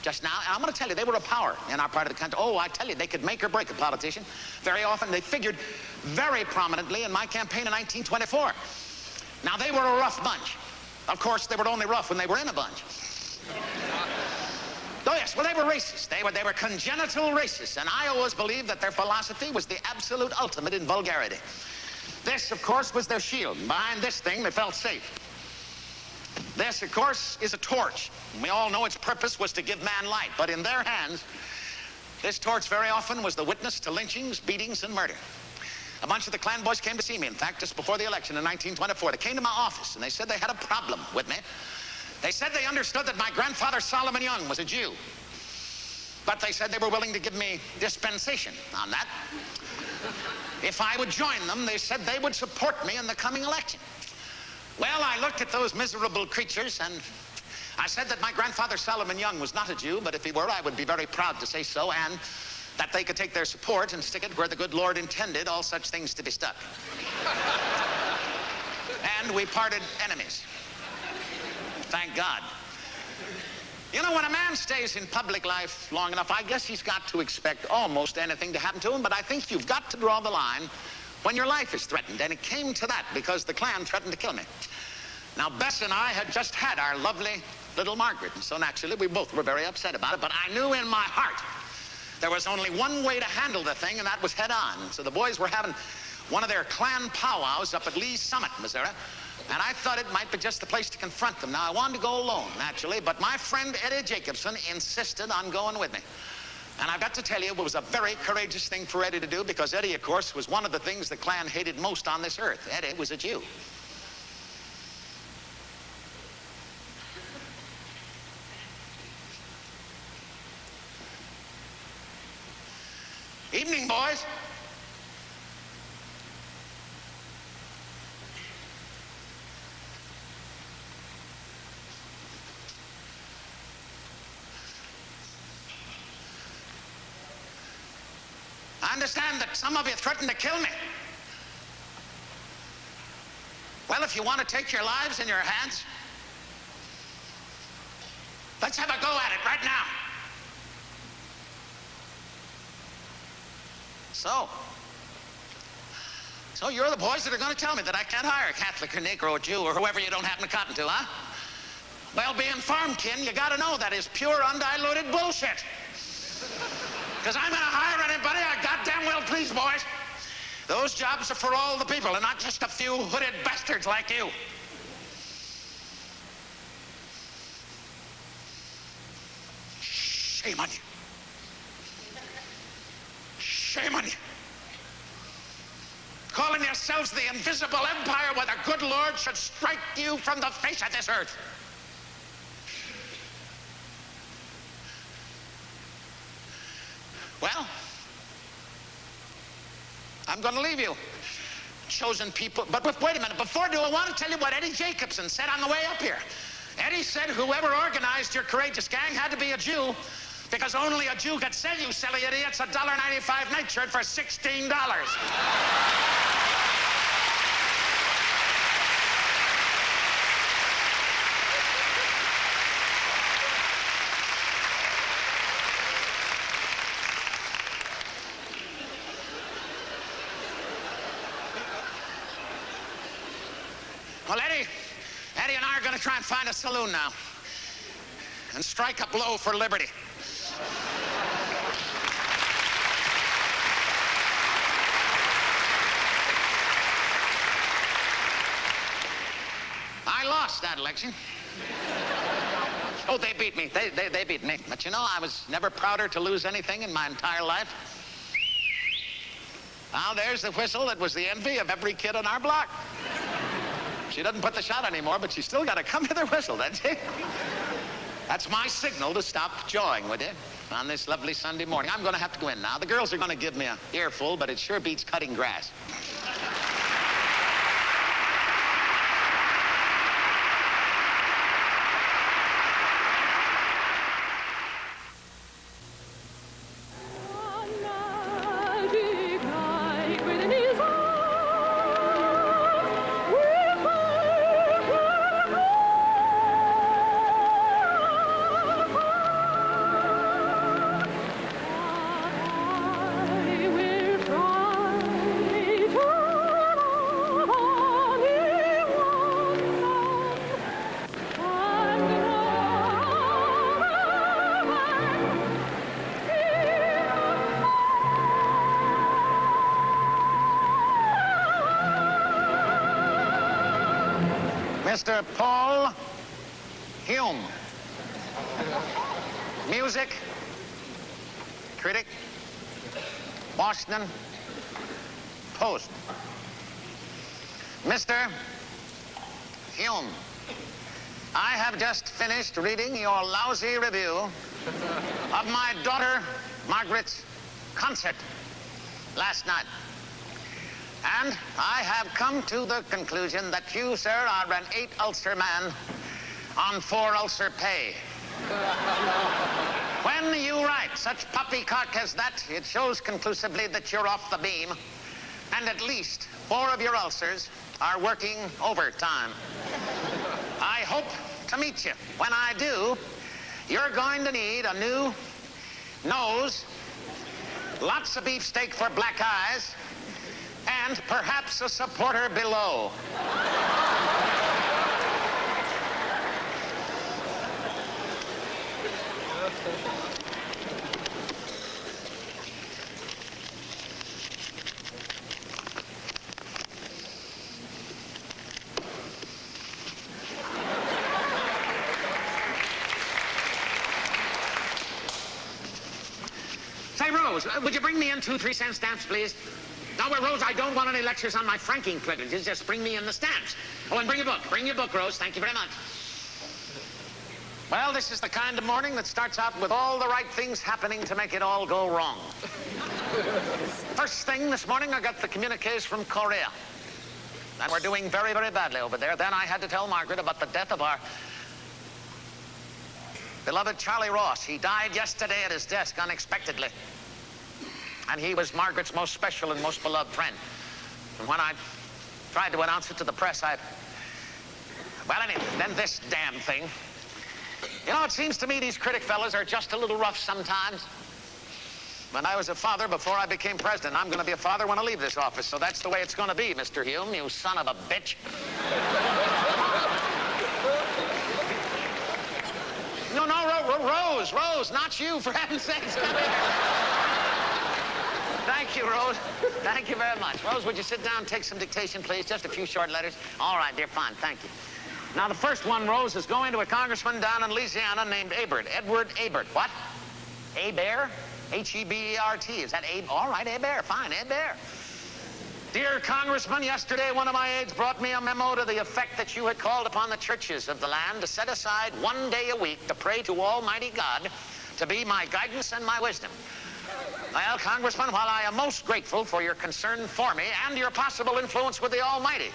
just now, and I'm going to tell you, they were a power in our part of the country. Oh, I tell you, they could make or break a politician. Very often, they figured very prominently in my campaign in 1924. Now, they were a rough bunch. Of course, they were only rough when they were in a bunch. Oh, yes, well, they were racist. They were congenital racists, and I always believed that their philosophy was the absolute ultimate in vulgarity. This, of course, was their shield. Behind this thing, they felt safe. This, of course, is a torch. We all know its purpose was to give man light, but in their hands, this torch very often was the witness to lynchings, beatings, and murder. A bunch of the Klan boys came to see me, in fact, just before the election in 1924. They came to my office, and they said they had a problem with me. They said they understood that my grandfather, Solomon Young, was a Jew. But they said they were willing to give me dispensation on that. If I would join them, they said they would support me in the coming election. Well, I looked at those miserable creatures, and I said that my grandfather, Solomon Young, was not a Jew, but if he were, I would be very proud to say so, and that they could take their support and stick it where the good Lord intended all such things to be stuck. And we parted enemies. Thank God. You know, when a man stays in public life long enough, I guess he's got to expect almost anything to happen to him, but I think you've got to draw the line when your life is threatened, and it came to that because the Klan threatened to kill me. Now, Bess and I had just had our lovely little Margaret, and so naturally we both were very upset about it, but I knew in my heart there was only one way to handle the thing, and that was head on. So the boys were having one of their Klan powwows up at Lee's Summit, Missouri, and I thought it might be just the place to confront them. Now, I wanted to go alone, naturally, but my friend Eddie Jacobson insisted on going with me. And I've got to tell you, it was a very courageous thing for Eddie to do, because Eddie, of course, was one of the things the Klan hated most on this earth. Eddie was a Jew. Evening, boys. I understand that some of you threatened to kill me. Well, if you want to take your lives in your hands, let's have a go at it right now. So, So you're the boys that are going to tell me that I can't hire a Catholic or Negro or Jew or whoever you don't happen to cotton to, huh? Well, being farm kin, you got to know that is pure, undiluted bullshit. Because I'm going to hire anybody I goddamn well please, boys. Those jobs are for all the people and not just a few hooded bastards like you. Shame on you. Shame on you. Calling yourselves the invisible empire where the good Lord should strike you from the face of this earth. Well, I'm going to leave you. Chosen people. But wait a minute. Before I do, I want to tell you what Eddie Jacobson said on the way up here. Eddie said whoever organized your courageous gang had to be a Jew, because only a Jew could sell you silly idiots a $1.95 nightshirt for $16. Well, Eddie and I are going to try and find a saloon now and strike a blow for liberty. I lost that election. Oh, they beat me. They beat me. But you know, I was never prouder to lose anything in my entire life. Now there's the whistle that was the envy of every kid on our block. She doesn't put the shot anymore, but she's still got to come with her whistle, doesn't she? That's my signal to stop jawing, would you? On this lovely Sunday morning. I'm going to have to go in now. The girls are going to give me an earful, but it sure beats cutting grass. Mr. Paul Hume. Music, critic, Washington Post. Mr. Hume, I have just finished reading your lousy review of my daughter Margaret's concert last night. And I have come to the conclusion that you, sir, are an 8-ulcer man on 4-ulcer pay. When you write such poppycock as that, it shows conclusively that you're off the beam, and at least 4 of your ulcers are working overtime. I hope to meet you. When I do, you're going to need a new nose, lots of beefsteak for black eyes, and perhaps a supporter below. Say, Rose, would you bring me in 2 3-cent stamps, please? No, Rose, I don't want any lectures on my franking privileges. Just bring me in the stamps. Oh, and bring your book. Bring your book, Rose. Thank you very much. Well, this is the kind of morning that starts out with all the right things happening to make it all go wrong. First thing this morning, I got the communiques from Korea. And we're doing very, very badly over there. Then I had to tell Margaret about the death of our beloved Charlie Ross. He died yesterday at his desk unexpectedly. And he was Margaret's most special and most beloved friend. And when I tried to announce it to the press, well, anyway, then this damn thing. You know, it seems to me these critic fellas are just a little rough sometimes. When I was a father before I became president, I'm going to be a father when I leave this office. So that's the way it's going to be, Mr. Hume, you son of a bitch. No, Rose, not you, for heaven's sakes. Come here. Thank you, Rose. Thank you very much. Rose, would you sit down and take some dictation, please? Just a few short letters. All right, dear, fine, thank you. Now, the first one, Rose, is going to a congressman down in Louisiana named Abert. Edward Abert. What? Abert? H-E-B-E-R-T. Is that Abe? All right, Abert. Fine, Abert. Dear Congressman, yesterday one of my aides brought me a memo to the effect that you had called upon the churches of the land to set aside one day a week to pray to Almighty God to be my guidance and my wisdom. Well, Congressman, while I am most grateful for your concern for me and your possible influence with the Almighty,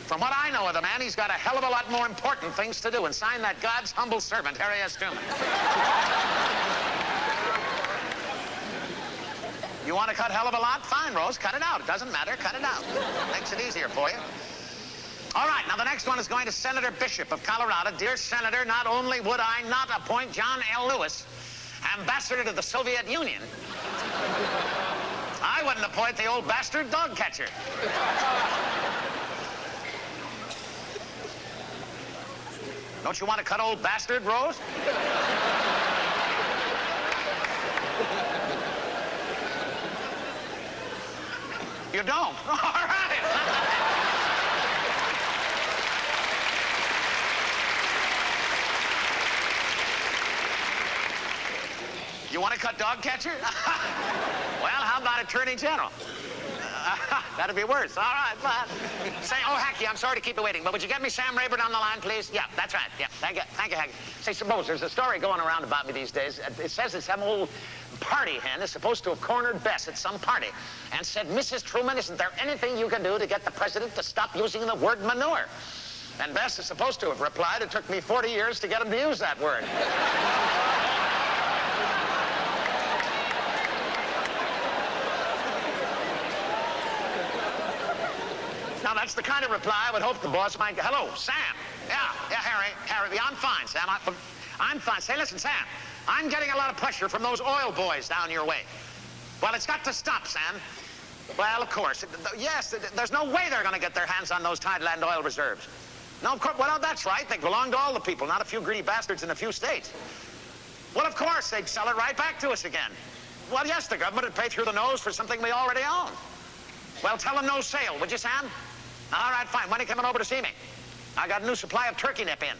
from what I know of the man, he's got a hell of a lot more important things to do, and sign that God's humble servant, Harry S. Truman. You want to cut hell of a lot? Fine, Rose, cut it out. It doesn't matter, cut it out. Makes it easier for you. All right, now the next one is going to Senator Bishop of Colorado. Dear Senator, not only would I not appoint John L. Lewis ambassador to the Soviet Union, I wouldn't appoint the old bastard dog catcher. Don't you want to cut old bastard, Rose? You don't? All right. You want to cut dog catcher? Well, how about Attorney General? That'd be worse. All right, but say, oh, Hackey, I'm sorry to keep you waiting, but would you get me Sam Rayburn on the line, please? Yeah, that's right. Yeah, thank you, Hackey. Say, suppose there's a story going around about me these days. It says that some old party hen is supposed to have cornered Bess at some party and said, Mrs. Truman, isn't there anything you can do to get the president to stop using the word manure? And Bess is supposed to have replied, it took me 40 years to get him to use that word. Now, that's the kind of reply I would hope the boss might get. Hello, Sam. Yeah, Harry, yeah, I'm fine, Sam. I'm fine. Say, listen, Sam, I'm getting a lot of pressure from those oil boys down your way. Well, it's got to stop, Sam. Well, of course. Yes, there's no way they're going to get their hands on those Tideland oil reserves. No, of course. Well, that's right. They belong to all the people, not a few greedy bastards in a few states. Well, of course, they'd sell it right back to us again. Well, yes, the government would pay through the nose for something we already own. Well, tell them no sale, would you, Sam? All right, fine. When are you coming over to see me? I got a new supply of turkey nip in.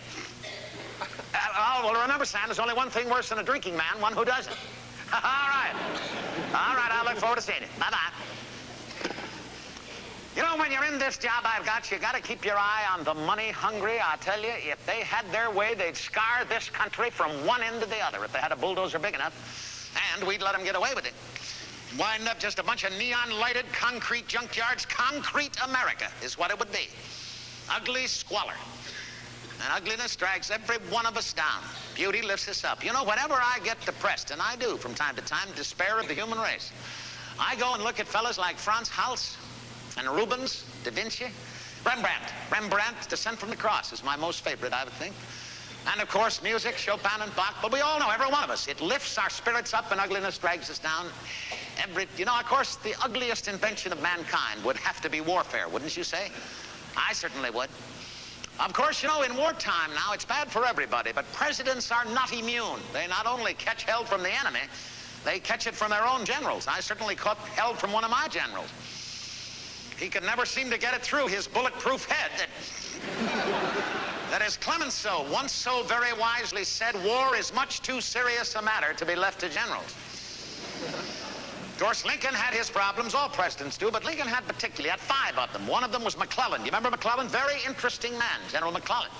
Well, remember, Sam, there's only one thing worse than a drinking man, one who doesn't. All right. All right, I'll look forward to seeing you. Bye-bye. You know, when you're in this job I've got, you got to keep your eye on the money hungry. I tell you, if they had their way, they'd scar this country from one end to the other if they had a bulldozer big enough. And we'd let them get away with it. Wind up just a bunch of neon-lighted concrete junkyards. Concrete America is what it would be. Ugly squalor. And ugliness drags every one of us down. Beauty lifts us up. You know, whenever I get depressed, and I do from time to time, despair of the human race, I go and look at fellas like Franz Hals and Rubens, Da Vinci, Rembrandt. Rembrandt's Descent from the Cross is my most favorite, I would think. And, of course, music, Chopin and Bach. But we all know, every one of us, it lifts our spirits up and ugliness drags us down. You know, of course, the ugliest invention of mankind would have to be warfare, wouldn't you say? I certainly would. Of course, you know, in wartime now, it's bad for everybody, but presidents are not immune. They not only catch hell from the enemy, they catch it from their own generals. I certainly caught hell from one of my generals. He could never seem to get it through his bulletproof head that as Clemenceau once so very wisely said, war is much too serious a matter to be left to generals. Of course, Lincoln had his problems, all presidents do, but Lincoln had particularly, had 5 of them. One of them was McClellan. You remember McClellan? Very interesting man, General McClellan.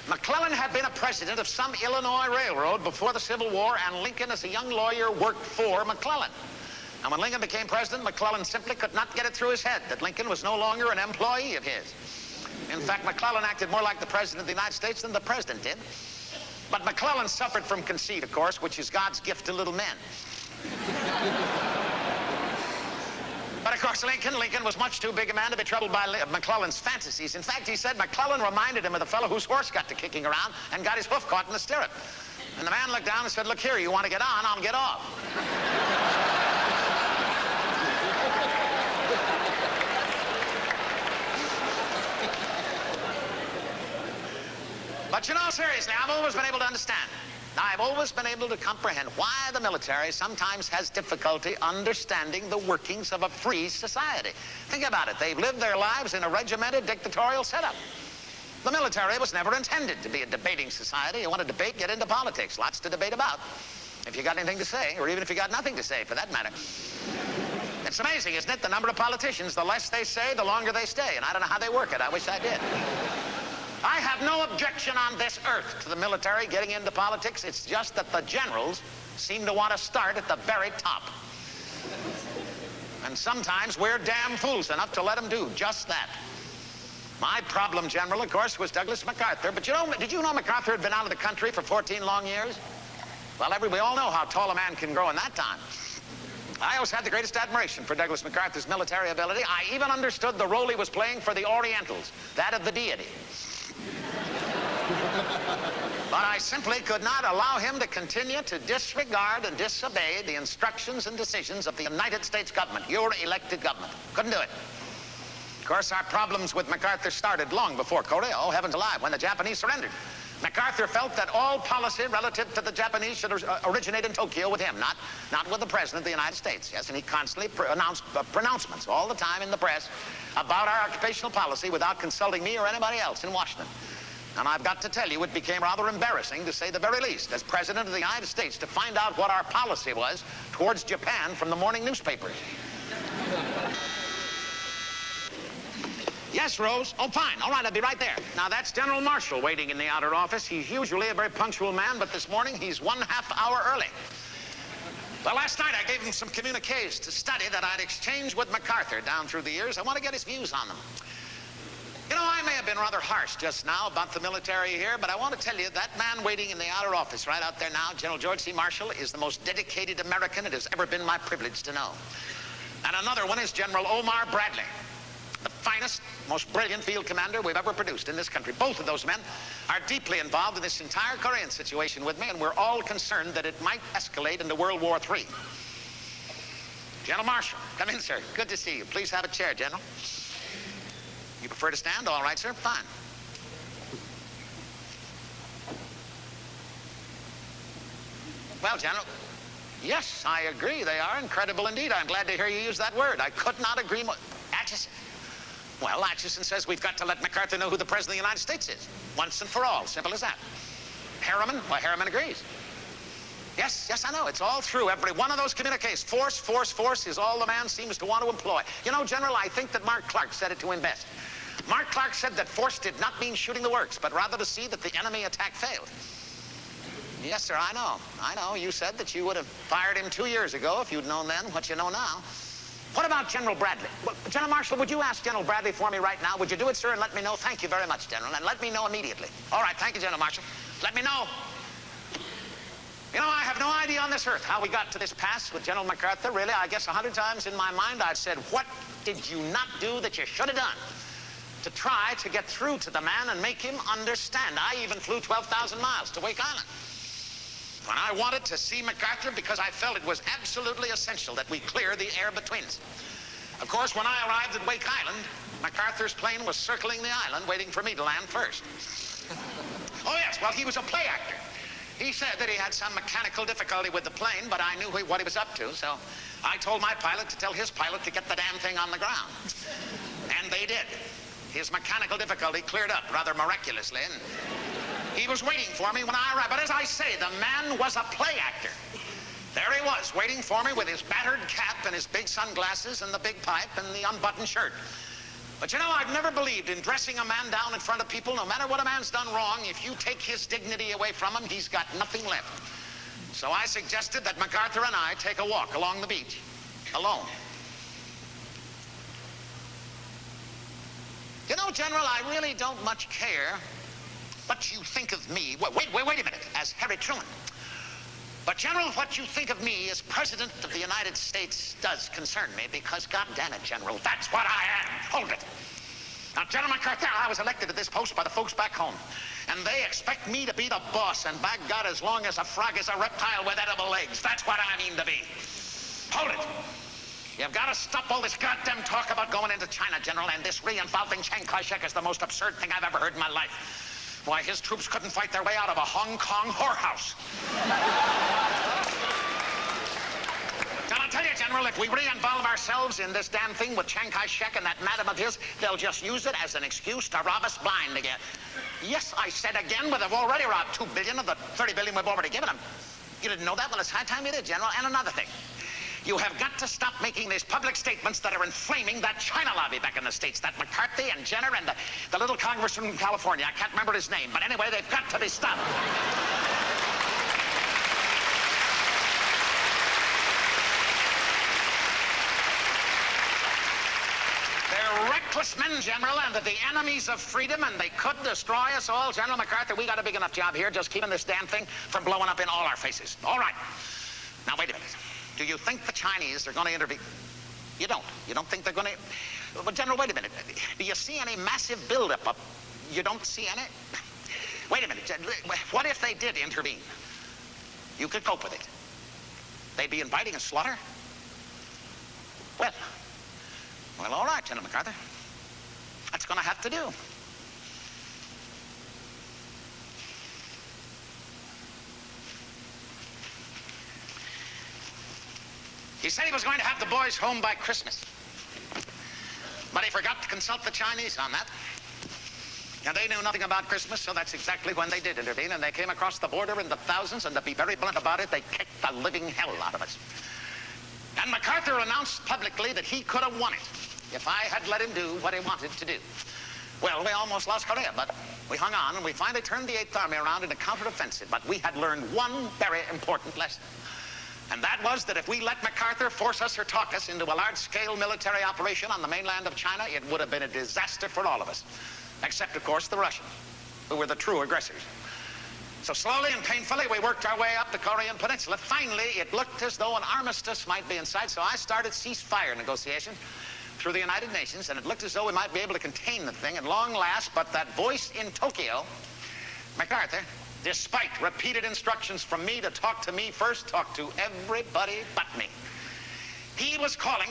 McClellan had been a president of some Illinois railroad before the Civil War, and Lincoln, as a young lawyer, worked for McClellan. And when Lincoln became president, McClellan simply could not get it through his head that Lincoln was no longer an employee of his. In fact, McClellan acted more like the president of the United States than the president did. But McClellan suffered from conceit, of course, which is God's gift to little men. But of course, Lincoln was much too big a man to be troubled by McClellan's fantasies. In fact, he said McClellan reminded him of the fellow whose horse got to kicking around and got his hoof caught in the stirrup. And the man looked down and said, look here, you want to get on, I'll get off. But you know, seriously, I've always been able to understand. I've always been able to comprehend why the military sometimes has difficulty understanding the workings of a free society. Think about it. They've lived their lives in a regimented dictatorial setup. The military was never intended to be a debating society. You want to debate, get into politics. Lots to debate about. If you got anything to say, or even if you got nothing to say, for that matter. It's amazing, isn't it? The number of politicians, the less they say, the longer they stay. And I don't know how they work it. I wish I did. I have no objection on this earth to the military getting into politics. It's just that the generals seem to want to start at the very top. And sometimes we're damn fools enough to let them do just that. My problem general, of course, was Douglas MacArthur. But did you know MacArthur had been out of the country for 14 long years? Well, we all know how tall a man can grow in that time. I always had the greatest admiration for Douglas MacArthur's military ability. I even understood the role he was playing for the Orientals, that of the deity. But I simply could not allow him to continue to disregard and disobey the instructions and decisions of the United States government, your elected government. Couldn't do it. Of course, our problems with MacArthur started long before Korea. Oh, heavens alive, when the Japanese surrendered. MacArthur felt that all policy relative to the Japanese should originate in Tokyo with him, not with the President of the United States. Yes, and he constantly pronounced pronouncements all the time in the press about our occupational policy without consulting me or anybody else in Washington. And I've got to tell you, it became rather embarrassing, to say the very least, as President of the United States, to find out what our policy was towards Japan from the morning newspapers. Yes, Rose. Oh, fine. All right, I'll be right there. Now, that's General Marshall waiting in the outer office. He's usually a very punctual man, but this morning he's 1/2 hour early. Well, last night I gave him some communiques to study that I'd exchanged with MacArthur down through the years. I want to get his views on them. You know, I may have been rather harsh just now about the military here, but I want to tell you that man waiting in the outer office right out there now, General George C. Marshall, is the most dedicated American it has ever been my privilege to know. And another one is General Omar Bradley, the finest, most brilliant field commander we've ever produced in this country. Both of those men are deeply involved in this entire Korean situation with me, and we're all concerned that it might escalate into World War III. General Marshall, come in, sir. Good to see you. Please have a chair, General. You prefer to stand? All right, sir. Fine. Well, General, yes, I agree. They are incredible indeed. I'm glad to hear you use that word. I could not agree more. Atchison. Well, Atchison says we've got to let MacArthur know who the President of the United States is. Once and for all. Simple as that. Harriman? Well, Harriman agrees. Yes, I know. It's all through every one of those communiques. Force, force, force is all the man seems to want to employ. You know, General, I think that Mark Clark said it to him best. Mark Clark said that force did not mean shooting the works, but rather to see that the enemy attack failed. Yes, sir, I know. You said that you would have fired him 2 years ago if you'd known then what you know now. What about General Bradley? Well, General Marshall, would you ask General Bradley for me right now? Would you do it, sir, and let me know? Thank you very much, General, and let me know immediately. All right, thank you, General Marshall. Let me know. You know, I have no idea on this earth how we got to this pass with General MacArthur. Really, I guess 100 times in my mind I've said, what did you not do that you should have done to try to get through to the man and make him understand? I even flew 12,000 miles to Wake Island when I wanted to see MacArthur because I felt it was absolutely essential that we clear the air between us. Of course, when I arrived at Wake Island, MacArthur's plane was circling the island waiting for me to land first. Oh, yes, well, he was a play actor. He said that he had some mechanical difficulty with the plane, but I knew what he was up to, so I told my pilot to tell his pilot to get the damn thing on the ground. And they did. His mechanical difficulty cleared up rather miraculously, and he was waiting for me when I arrived. But as I say, the man was a play actor. There he was, waiting for me with his battered cap and his big sunglasses and the big pipe and the unbuttoned shirt. But you know, I've never believed in dressing a man down in front of people. No matter what a man's done wrong, if you take his dignity away from him, he's got nothing left. So I suggested that MacArthur and I take a walk along the beach, alone. You know, General, I really don't much care what you think of me. Wait a minute, as Harry Truman. But, General, what you think of me as President of the United States does concern me because, God damn it, General, that's what I am. Hold it. Now, General MacArthur, I was elected to this post by the folks back home, and they expect me to be the boss, and by God, as long as a frog is a reptile with edible legs, that's what I mean to be. Hold it. You've got to stop all this goddamn talk about going into China, General, and this re-involving Chiang Kai-shek is the most absurd thing I've ever heard in my life. Why, his troops couldn't fight their way out of a Hong Kong whorehouse. And I'll tell you, General, if we re-involve ourselves in this damn thing with Chiang Kai-shek and that madam of his, they'll just use it as an excuse to rob us blind again. Yes, I said again, but they've already robbed $2 billion of the $30 billion we've already given them. You didn't know that? Well, it's high time you did, General. And another thing. You have got to stop making these public statements that are inflaming that China lobby back in the States. That McCarthy and Jenner and the little congressman from California. I can't remember his name, but anyway, they've got to be stopped. They're reckless men, General, and the enemies of freedom, and they could destroy us all. General MacArthur, we got a big enough job here just keeping this damn thing from blowing up in all our faces. All right. Now, wait a minute. Do you think the Chinese are going to intervene? You don't. You don't think they're going to... But, General, wait a minute. Do you see any massive buildup? You don't see any? Wait a minute. What if they did intervene? You could cope with it. They'd be inviting a slaughter? Well, all right, General MacArthur. That's going to have to do. He said he was going to have the boys home by Christmas. But he forgot to consult the Chinese on that. And they knew nothing about Christmas, so that's exactly when they did intervene, and they came across the border in the thousands, and to be very blunt about it, they kicked the living hell out of us. And MacArthur announced publicly that he could have won it if I had let him do what he wanted to do. Well, we almost lost Korea, but we hung on, and we finally turned the 8th Army around in a counteroffensive. But we had learned one very important lesson. And that was that if we let MacArthur force us or talk us into a large-scale military operation on the mainland of China, it would have been a disaster for all of us. Except, of course, the Russians, who were the true aggressors. So slowly and painfully, we worked our way up the Korean Peninsula. Finally, it looked as though an armistice might be in sight, so I started ceasefire negotiations through the United Nations, and it looked as though we might be able to contain the thing at long last, but that voice in Tokyo, MacArthur, despite repeated instructions from me to talk to me first, talk to everybody but me. He was calling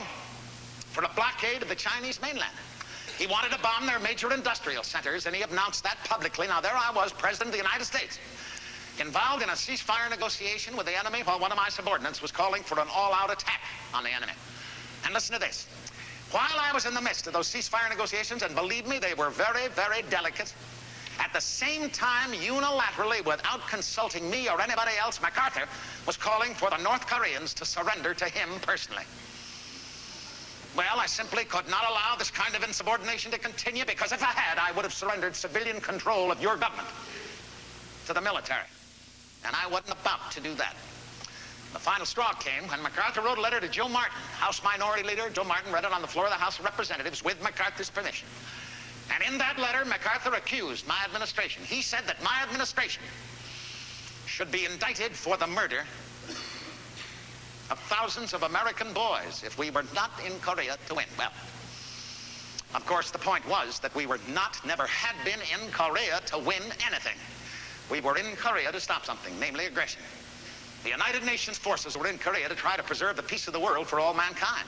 for a blockade of the Chinese mainland. He wanted to bomb their major industrial centers, and he announced that publicly. Now, there I was, President of the United States, involved in a ceasefire negotiation with the enemy while one of my subordinates was calling for an all-out attack on the enemy. And listen to this. While I was in the midst of those ceasefire negotiations, and believe me, they were very, very delicate, at the same time, unilaterally, without consulting me or anybody else, MacArthur was calling for the North Koreans to surrender to him personally. Well, I simply could not allow this kind of insubordination to continue, because if I had, I would have surrendered civilian control of your government to the military. And I wasn't about to do that. The final straw came when MacArthur wrote a letter to Joe Martin, House Minority Leader. Joe Martin read it on the floor of the House of Representatives with MacArthur's permission. And in that letter, MacArthur accused my administration. He said that my administration should be indicted for the murder of thousands of American boys if we were not in Korea to win. Well, of course, the point was that we were not, never had been in Korea to win anything. We were in Korea to stop something, namely aggression. The United Nations forces were in Korea to try to preserve the peace of the world for all mankind.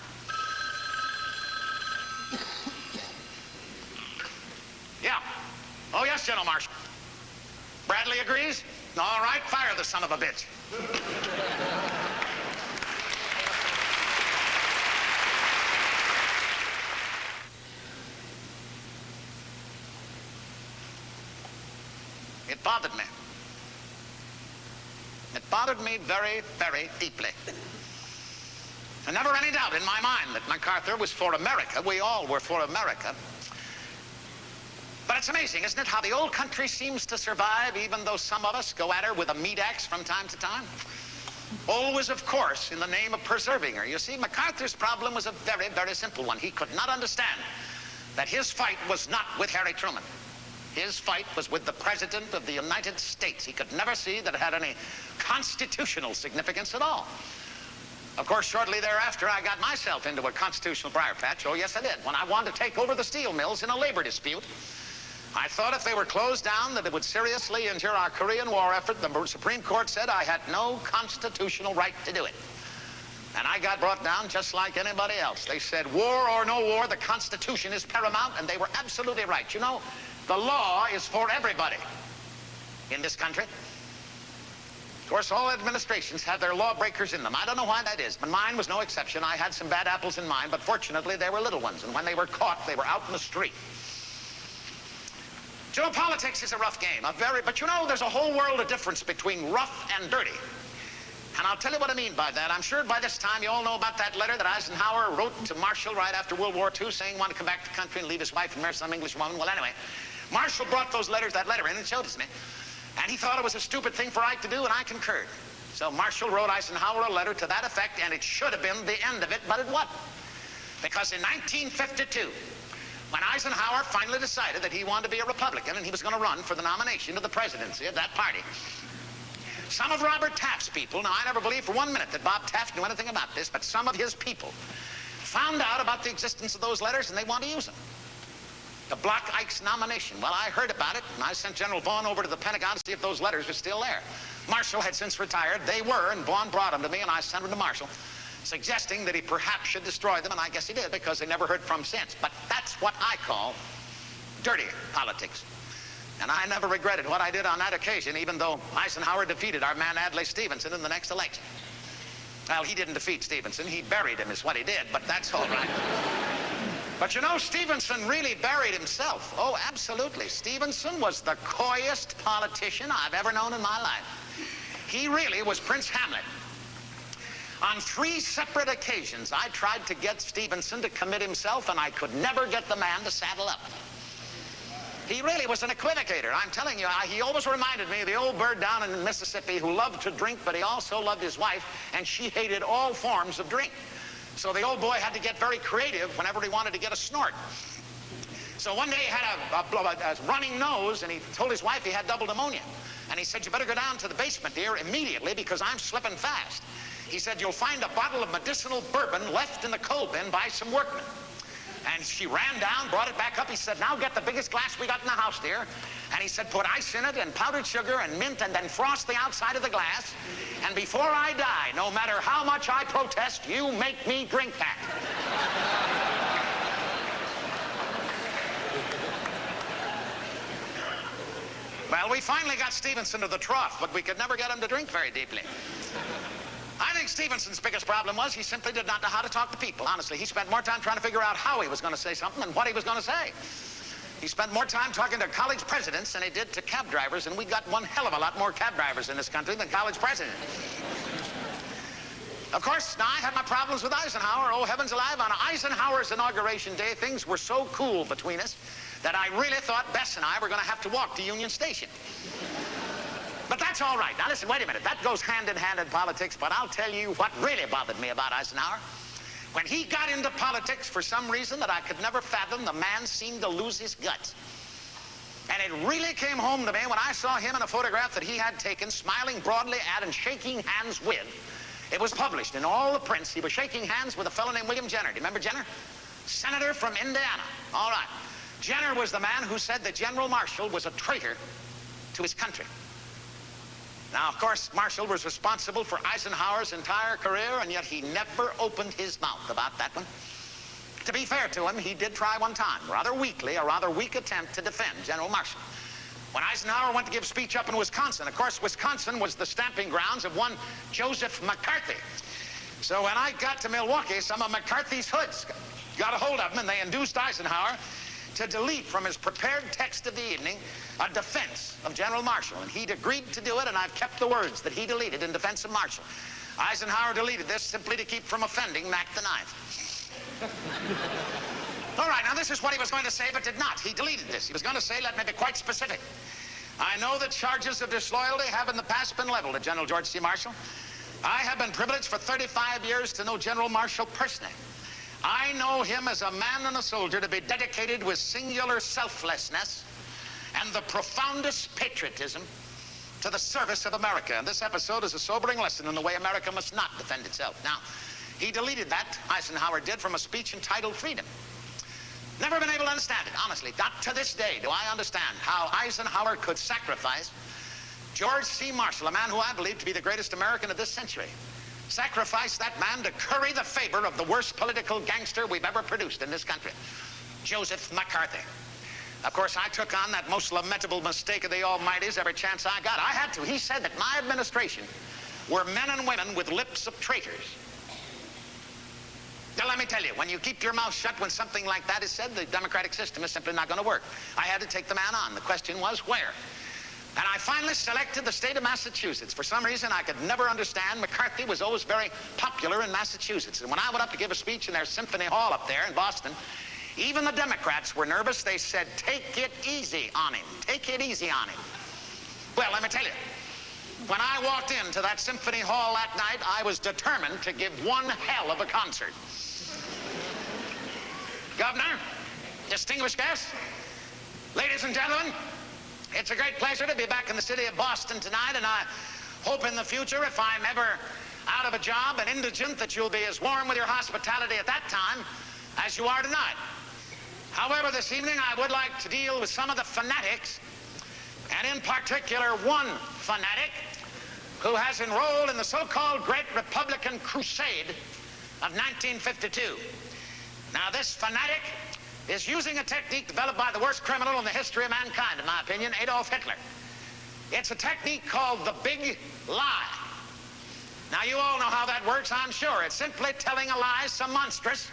Yeah. Oh, yes, General Marshall. Bradley agrees? All right, fire the son of a bitch. It bothered me. It bothered me very, very deeply. There never any doubt in my mind that MacArthur was for America. We all were for America. But it's amazing, isn't it, how the old country seems to survive, even though some of us go at her with a meat axe from time to time? Always, of course, in the name of preserving her. You see, MacArthur's problem was a very, very simple one. He could not understand that his fight was not with Harry Truman. His fight was with the President of the United States. He could never see that it had any constitutional significance at all. Of course, shortly thereafter, I got myself into a constitutional briar patch. Oh, yes, I did. When I wanted to take over the steel mills in a labor dispute, I thought if they were closed down that it would seriously injure our Korean War effort. The Supreme Court said I had no constitutional right to do it. And I got brought down just like anybody else. They said, war or no war, the Constitution is paramount, and they were absolutely right. You know, the law is for everybody. in this country. Of course, all administrations have their lawbreakers in them. I don't know why that is, but mine was no exception. I had some bad apples in mine, but fortunately they were little ones, and when they were caught, they were out in the street. You know, politics is a rough game, but you know, there's a whole world of difference between rough and dirty. And I'll tell you what I mean by that. I'm sure by this time you all know about that letter that Eisenhower wrote to Marshall right after World War II saying he wanted to come back to the country and leave his wife and marry some English woman. Well, anyway, Marshall brought that letter in and showed it to me. And he thought it was a stupid thing for Ike to do, and I concurred. So Marshall wrote Eisenhower a letter to that effect, and it should have been the end of it, but it wasn't. Because in 1952, when Eisenhower finally decided that he wanted to be a Republican and he was going to run for the nomination to the presidency of that party, some of Robert Taft's people, now I never believed for 1 minute that Bob Taft knew anything about this, but some of his people found out about the existence of those letters and they wanted to use them to block Ike's nomination. Well, I heard about it, and I sent General Vaughn over to the Pentagon to see if those letters were still there. Marshall had since retired. They were, and Vaughn brought them to me, and I sent them to Marshall, suggesting that he perhaps should destroy them, and I guess he did, because they never heard from since. But that's what I call dirty politics. And I never regretted what I did on that occasion, even though Eisenhower defeated our man Adlai Stevenson in the next election. Well, he didn't defeat Stevenson. He buried him is what he did, but that's all right. But you know, Stevenson really buried himself. Oh, absolutely. Stevenson was the coyest politician I've ever known in my life. He really was Prince Hamlet. On 3 separate occasions, I tried to get Stevenson to commit himself, and I could never get the man to saddle up. He really was an equivocator. I'm telling you, he always reminded me of the old bird down in Mississippi who loved to drink, but he also loved his wife, and she hated all forms of drink. So the old boy had to get very creative whenever he wanted to get a snort. So one day he had a running nose, and he told his wife he had double pneumonia. And he said, "You better go down to the basement, dear, immediately, because I'm slipping fast." He said, "You'll find a bottle of medicinal bourbon left in the coal bin by some workmen." And she ran down, brought it back up. He said, "Now get the biggest glass we got in the house, dear." And he said, "Put ice in it and powdered sugar and mint, and then frost the outside of the glass. And before I die, no matter how much I protest, you make me drink that." Well, we finally got Stevenson to the trough, but we could never get him to drink very deeply. I think Stevenson's biggest problem was he simply did not know how to talk to people. Honestly, he spent more time trying to figure out how he was going to say something than what he was going to say. He spent more time talking to college presidents than he did to cab drivers, and we got one hell of a lot more cab drivers in this country than college presidents. Of course, now I had my problems with Eisenhower. Oh, heavens alive, on Eisenhower's inauguration day, things were so cool between us that I really thought Bess and I were going to have to walk to Union Station. But that's all right. Now listen, wait a minute. That goes hand in hand in politics, but I'll tell you what really bothered me about Eisenhower. When he got into politics, for some reason that I could never fathom, the man seemed to lose his guts. And it really came home to me when I saw him in a photograph that he had taken, smiling broadly at and shaking hands with. It was published in all the prints. He was shaking hands with a fellow named William Jenner. Do you remember Jenner? Senator from Indiana. All right. Jenner was the man who said that General Marshall was a traitor to his country. Now, of course, Marshall was responsible for Eisenhower's entire career, and yet he never opened his mouth about that one. To be fair to him, he did try one time, rather weakly, a rather weak attempt to defend General Marshall. When Eisenhower went to give a speech up in Wisconsin, of course, Wisconsin was the stamping grounds of one Joseph McCarthy. So when I got to Milwaukee, some of McCarthy's hoods got a hold of him, and they induced Eisenhower to delete from his prepared text of the evening a defense of General Marshall. And he'd agreed to do it, and I've kept the words that he deleted in defense of Marshall. Eisenhower deleted this simply to keep from offending Mac the Ninth. All right, now this is what he was going to say, but did not. He deleted this. He was going to say, let me be quite specific. "I know that charges of disloyalty have in the past been leveled at General George C. Marshall. I have been privileged for 35 years to know General Marshall personally. I know him as a man and a soldier to be dedicated with singular selflessness and the profoundest patriotism to the service of America." And this episode is a sobering lesson in the way America must not defend itself. Now, he deleted that, Eisenhower did, from a speech entitled Freedom. Never been able to understand it, honestly. Not to this day do I understand how Eisenhower could sacrifice George C. Marshall, a man who I believe to be the greatest American of this century. Sacrifice that man to curry the favor of the worst political gangster we've ever produced in this country, Joseph McCarthy. Of course, I took on that most lamentable mistake of the Almighty's every chance I got. I had to. He said that my administration were men and women with lips of traitors. Now, let me tell you, when you keep your mouth shut when something like that is said, the democratic system is simply not going to work. I had to take the man on. The question was, where? And I finally selected the state of Massachusetts. For some reason I could never understand. McCarthy was always very popular in Massachusetts. And when I went up to give a speech in their Symphony Hall up there in Boston, even the Democrats were nervous. They said, take it easy on him. Take it easy on him. Well, let me tell you, when I walked into that Symphony Hall that night, I was determined to give one hell of a concert. Governor, distinguished guests, ladies and gentlemen, it's a great pleasure to be back in the city of Boston tonight, and I hope in the future, if I'm ever out of a job and indigent, that you'll be as warm with your hospitality at that time as you are tonight. However, this evening I would like to deal with some of the fanatics, and in particular one fanatic who has enrolled in the so-called Great Republican Crusade of 1952. Now, this fanatic is using a technique developed by the worst criminal in the history of mankind, in my opinion, Adolf Hitler. It's a technique called the big lie. Now, you all know how that works, I'm sure. It's simply telling a lie so monstrous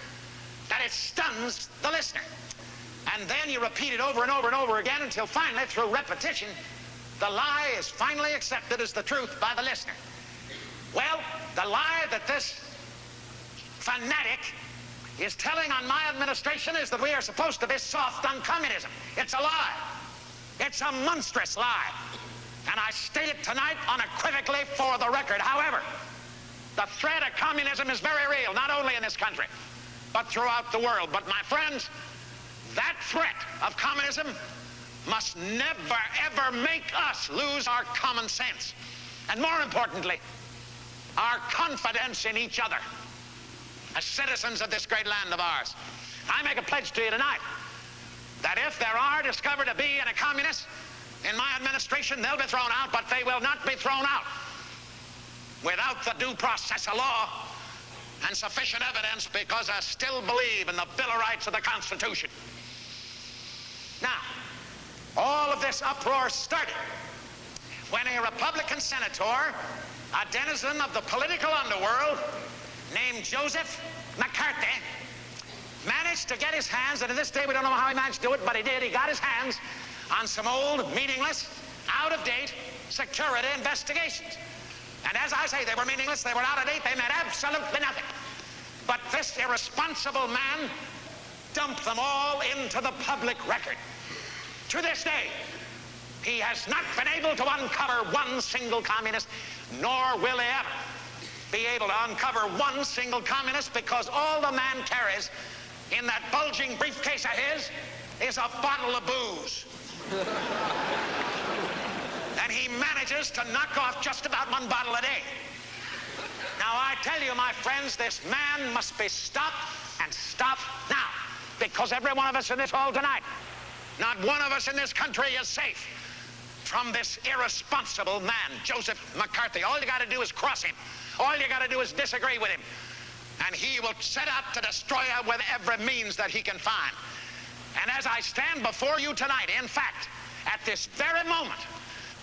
that it stuns the listener. And then you repeat it over and over and over again until finally, through repetition, the lie is finally accepted as the truth by the listener. Well, the lie that this fanatic is telling on my administration is that we are supposed to be soft on communism. It's a lie. It's a monstrous lie. And I state it tonight unequivocally for the record. However, the threat of communism is very real, not only in this country, but throughout the world. But my friends, that threat of communism must never, ever make us lose our common sense. And more importantly, our confidence in each other as citizens of this great land of ours. I make a pledge to you tonight that if there are discovered to be any communists in my administration, they'll be thrown out, but they will not be thrown out without the due process of law and sufficient evidence, because I still believe in the Bill of Rights of the Constitution. Now, all of this uproar started when a Republican senator, a denizen of the political underworld, named Joseph McCarthy, managed to get his hands, and to this day we don't know how he managed to do it, but he did. He got his hands on some old, meaningless, out-of-date security investigations. And as I say, they were meaningless, they were out of date, they meant absolutely nothing. But this irresponsible man dumped them all into the public record. To this day, he has not been able to uncover one single communist, nor will he ever be able to uncover one single communist, because all the man carries in that bulging briefcase of his is a bottle of booze. And he manages to knock off just about one bottle a day. Now, I tell you, my friends, this man must be stopped, and stopped now, because every one of us in this hall tonight, not one of us in this country is safe from this irresponsible man, Joseph McCarthy. All you got to do is cross him. All you got to do is disagree with him, and he will set out to destroy you with every means that he can find. And as I stand before you tonight, in fact, at this very moment,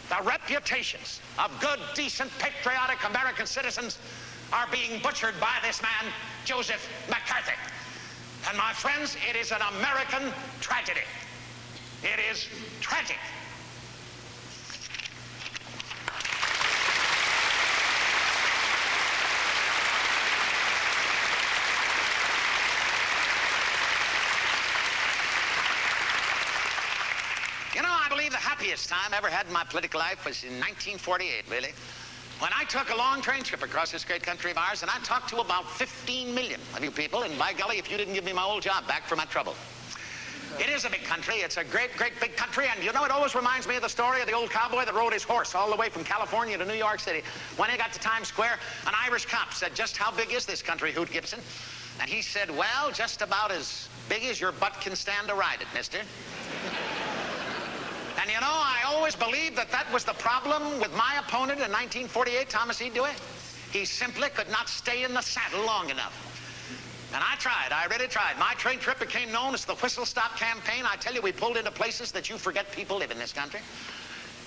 the reputations of good, decent, patriotic American citizens are being butchered by this man, Joseph McCarthy. And my friends, it is an American tragedy. It is tragic. You know, I believe the happiest time I ever had in my political life was in 1948, really, when I took a long train trip across this great country of ours, and I talked to about 15 million of you people, and by golly, if you didn't give me my old job back for my trouble. It is a big country. It's a great, great big country, and you know, it always reminds me of the story of the old cowboy that rode his horse all the way from California to New York City. When he got to Times Square, an Irish cop said, "Just how big is this country, Hoot Gibson?" And he said, "Well, just about as big as your butt can stand to ride it, mister." And you know, I always believed that that was the problem with my opponent in 1948, Thomas E. Dewey. He simply could not stay in the saddle long enough. And I tried. I really tried. My train trip became known as the Whistle Stop Campaign. I tell you, we pulled into places that you forget people live in this country.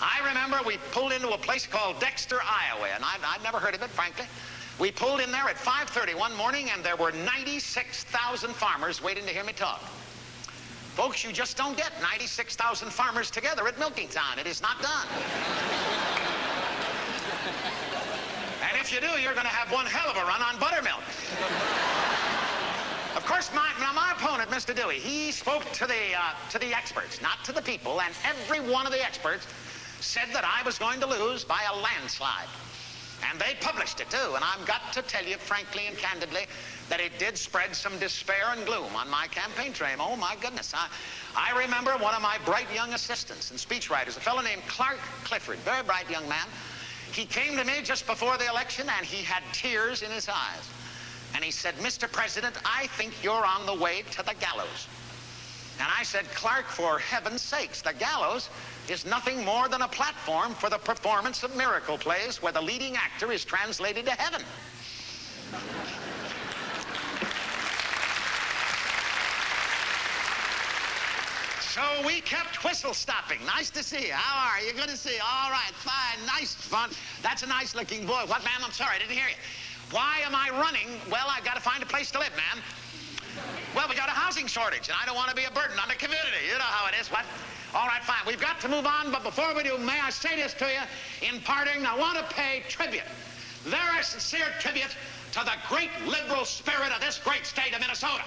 I remember we pulled into a place called Dexter, Iowa, and I'd never heard of it, frankly. We pulled in there at 5:30 one morning, and there were 96,000 farmers waiting to hear me talk. Folks, you just don't get 96,000 farmers together at milking time. It is not done. And if you do, you're going to have one hell of a run on buttermilk. Of course, my opponent, Mr. Dewey, he spoke to the experts, not to the people, and every one of the experts said that I was going to lose by a landslide. And they published it, too, and I've got to tell you, frankly and candidly, that it did spread some despair and gloom on my campaign trail. Oh, my goodness. I remember one of my bright young assistants and speechwriters, a fellow named Clark Clifford, very bright young man. He came to me just before the election, and he had tears in his eyes. And he said, Mr. President, I think you're on the way to the gallows. And I said, Clark, for heaven's sakes, the gallows is nothing more than a platform for the performance of miracle plays where the leading actor is translated to heaven. So we kept whistle stopping. Nice to see you. How are you? Good to see you. All right, fine, nice, fun. That's a nice looking boy. What, ma'am? I'm sorry, I didn't hear you. Why am I running? Well, I've got to find a place to live, ma'am. Well, we got a housing shortage, and I don't want to be a burden on the community. You know how it is. What? All right, fine. We've got to move on, but before we do, may I say this to you? In parting, I want to pay tribute, very sincere tribute, to the great liberal spirit of this great state of Minnesota.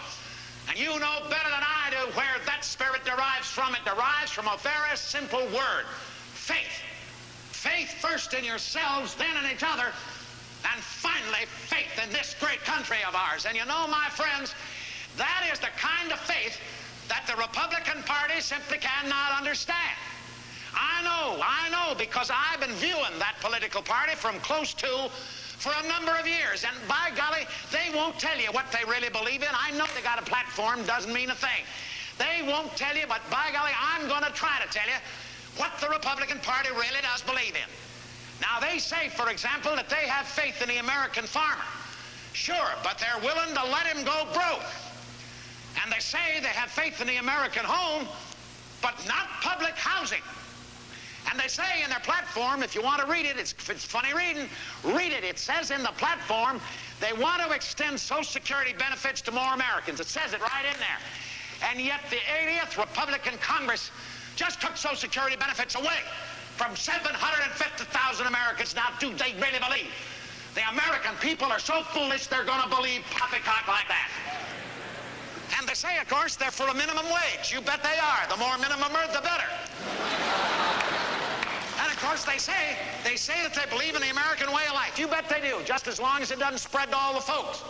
And you know better than I do where that spirit derives from. It derives from a very simple word, faith. Faith first in yourselves, then in each other, and finally faith in this great country of ours. And you know, my friends, that is the kind of faith that the Republican Party simply cannot understand. I know, because I've been viewing that political party from close to for a number of years, and by golly, they won't tell you what they really believe in. I know they got a platform, doesn't mean a thing. They won't tell you, but by golly, I'm going to try to tell you what the Republican Party really does believe in. Now, they say, for example, that they have faith in the American farmer. Sure, but they're willing to let him go broke. And they say they have faith in the American home, but not public housing. And they say in their platform, if you want to read it, it's funny reading, read it. It says in the platform they want to extend Social Security benefits to more Americans. It says it right in there. And yet the 80th Republican Congress just took Social Security benefits away from 750,000 Americans. Now, do they really believe? The American people are so foolish they're going to believe poppycock like that. And they say, of course, they're for a minimum wage. You bet they are. The more minimum earned, the better. And of course, they say that they believe in the American way of life. You bet they do, just as long as it doesn't spread to all the folks.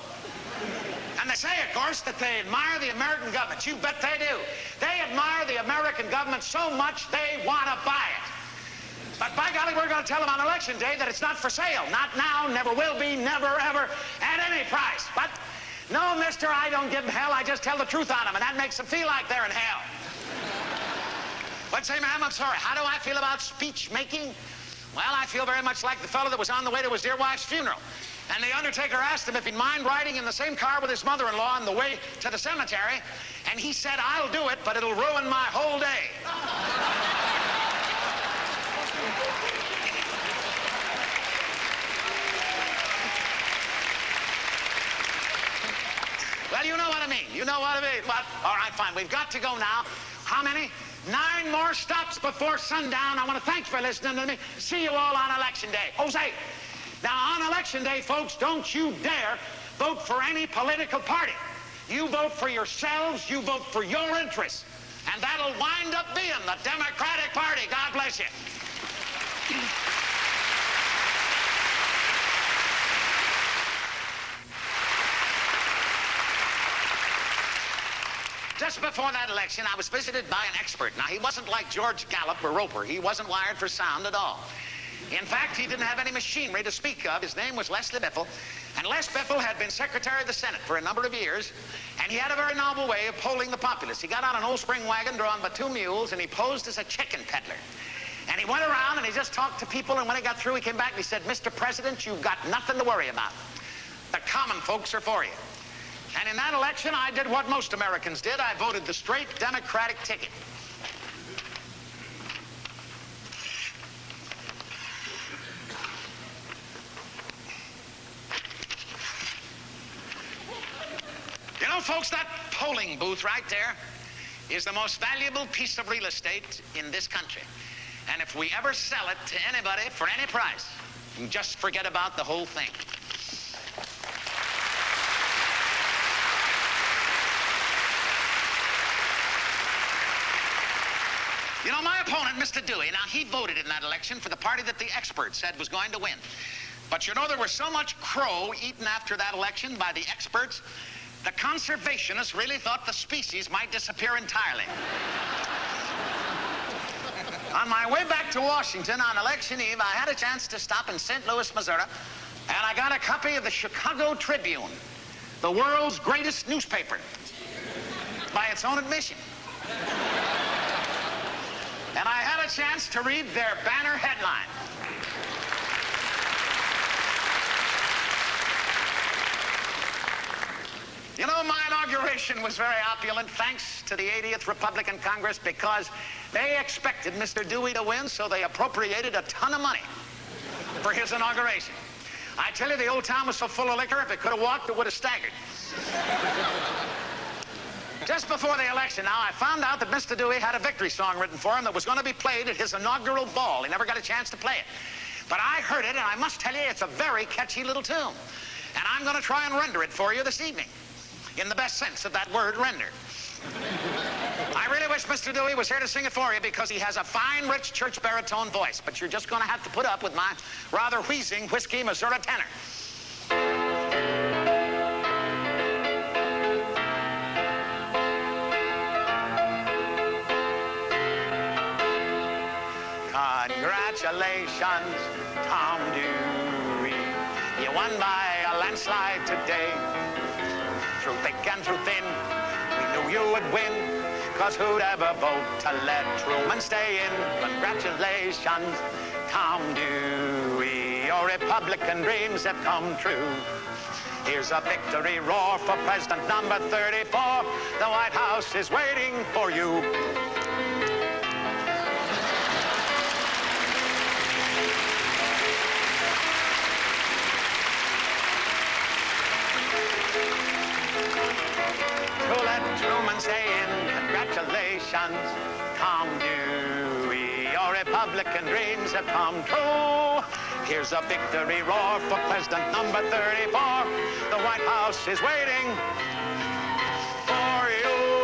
And they say, of course, that they admire the American government. You bet they do. They admire the American government so much they want to buy it. But by golly, we're going to tell them on election day that it's not for sale. Not now, never will be, never, ever, at any price. But no, mister, I don't give them hell. I just tell the truth on them, and that makes them feel like they're in hell. But say, ma'am, I'm sorry, how do I feel about speech making? Well, I feel very much like the fellow that was on the way to his dear wife's funeral. And the undertaker asked him if he'd mind riding in the same car with his mother-in-law on the way to the cemetery. And he said, I'll do it, but it'll ruin my whole day. Well, you know what I mean. You know what I mean. Well, all right, fine. We've got to go now. How many? 9 more stops before sundown. I want to thank you for listening to me. See you all on Election Day. Oh, say, now on Election Day, folks, don't you dare vote for any political party. You vote for yourselves. You vote for your interests. And that'll wind up being the Democratic Party. God bless you. Just before that election, I was visited by an expert. Now, he wasn't like George Gallup or Roper. He wasn't wired for sound at all. In fact, he didn't have any machinery to speak of. His name was Leslie Biffle. And Les Biffle had been Secretary of the Senate for a number of years, and he had a very novel way of polling the populace. He got on an old spring wagon drawn by 2 mules, and he posed as a chicken peddler. And he went around, and he just talked to people, and when he got through, he came back and he said, Mr. President, you've got nothing to worry about. The common folks are for you. And in that election, I did what most Americans did. I voted the straight Democratic ticket. You know, folks, that polling booth right there is the most valuable piece of real estate in this country. And if we ever sell it to anybody for any price, just forget about the whole thing. You know, my opponent, Mr. Dewey, now he voted in that election for the party that the experts said was going to win. But you know, there was so much crow eaten after that election by the experts, the conservationists really thought the species might disappear entirely. On my way back to Washington on election eve, I had a chance to stop in St. Louis, Missouri, and I got a copy of the Chicago Tribune, the world's greatest newspaper, by its own admission. And I had a chance to read their banner headline. You know, my inauguration was very opulent thanks to the 80th Republican Congress because they expected Mr. Dewey to win, so they appropriated a ton of money for his inauguration. I tell you, the old town was so full of liquor, if it could have walked, it would have staggered. Just before the election now, I found out that Mr. Dewey had a victory song written for him that was going to be played at his inaugural ball. He never got a chance to play it. But I heard it, and I must tell you, it's a very catchy little tune. And I'm going to try and render it for you this evening, in the best sense of that word, render. I really wish Mr. Dewey was here to sing it for you because he has a fine, rich church baritone voice. But you're just going to have to put up with my rather wheezing whiskey Missouri tenor. Congratulations, Tom Dewey. You won by a landslide today. Through thick and through thin, we knew you would win. Cause who'd ever vote to let Truman stay in? Congratulations, Tom Dewey. Your Republican dreams have come true. Here's a victory roar for President number 34. The White House is waiting for you. To let Truman stay in, congratulations, Tom Dewey. Your Republican dreams have come true. Here's a victory roar for President number 34. The White House is waiting for you.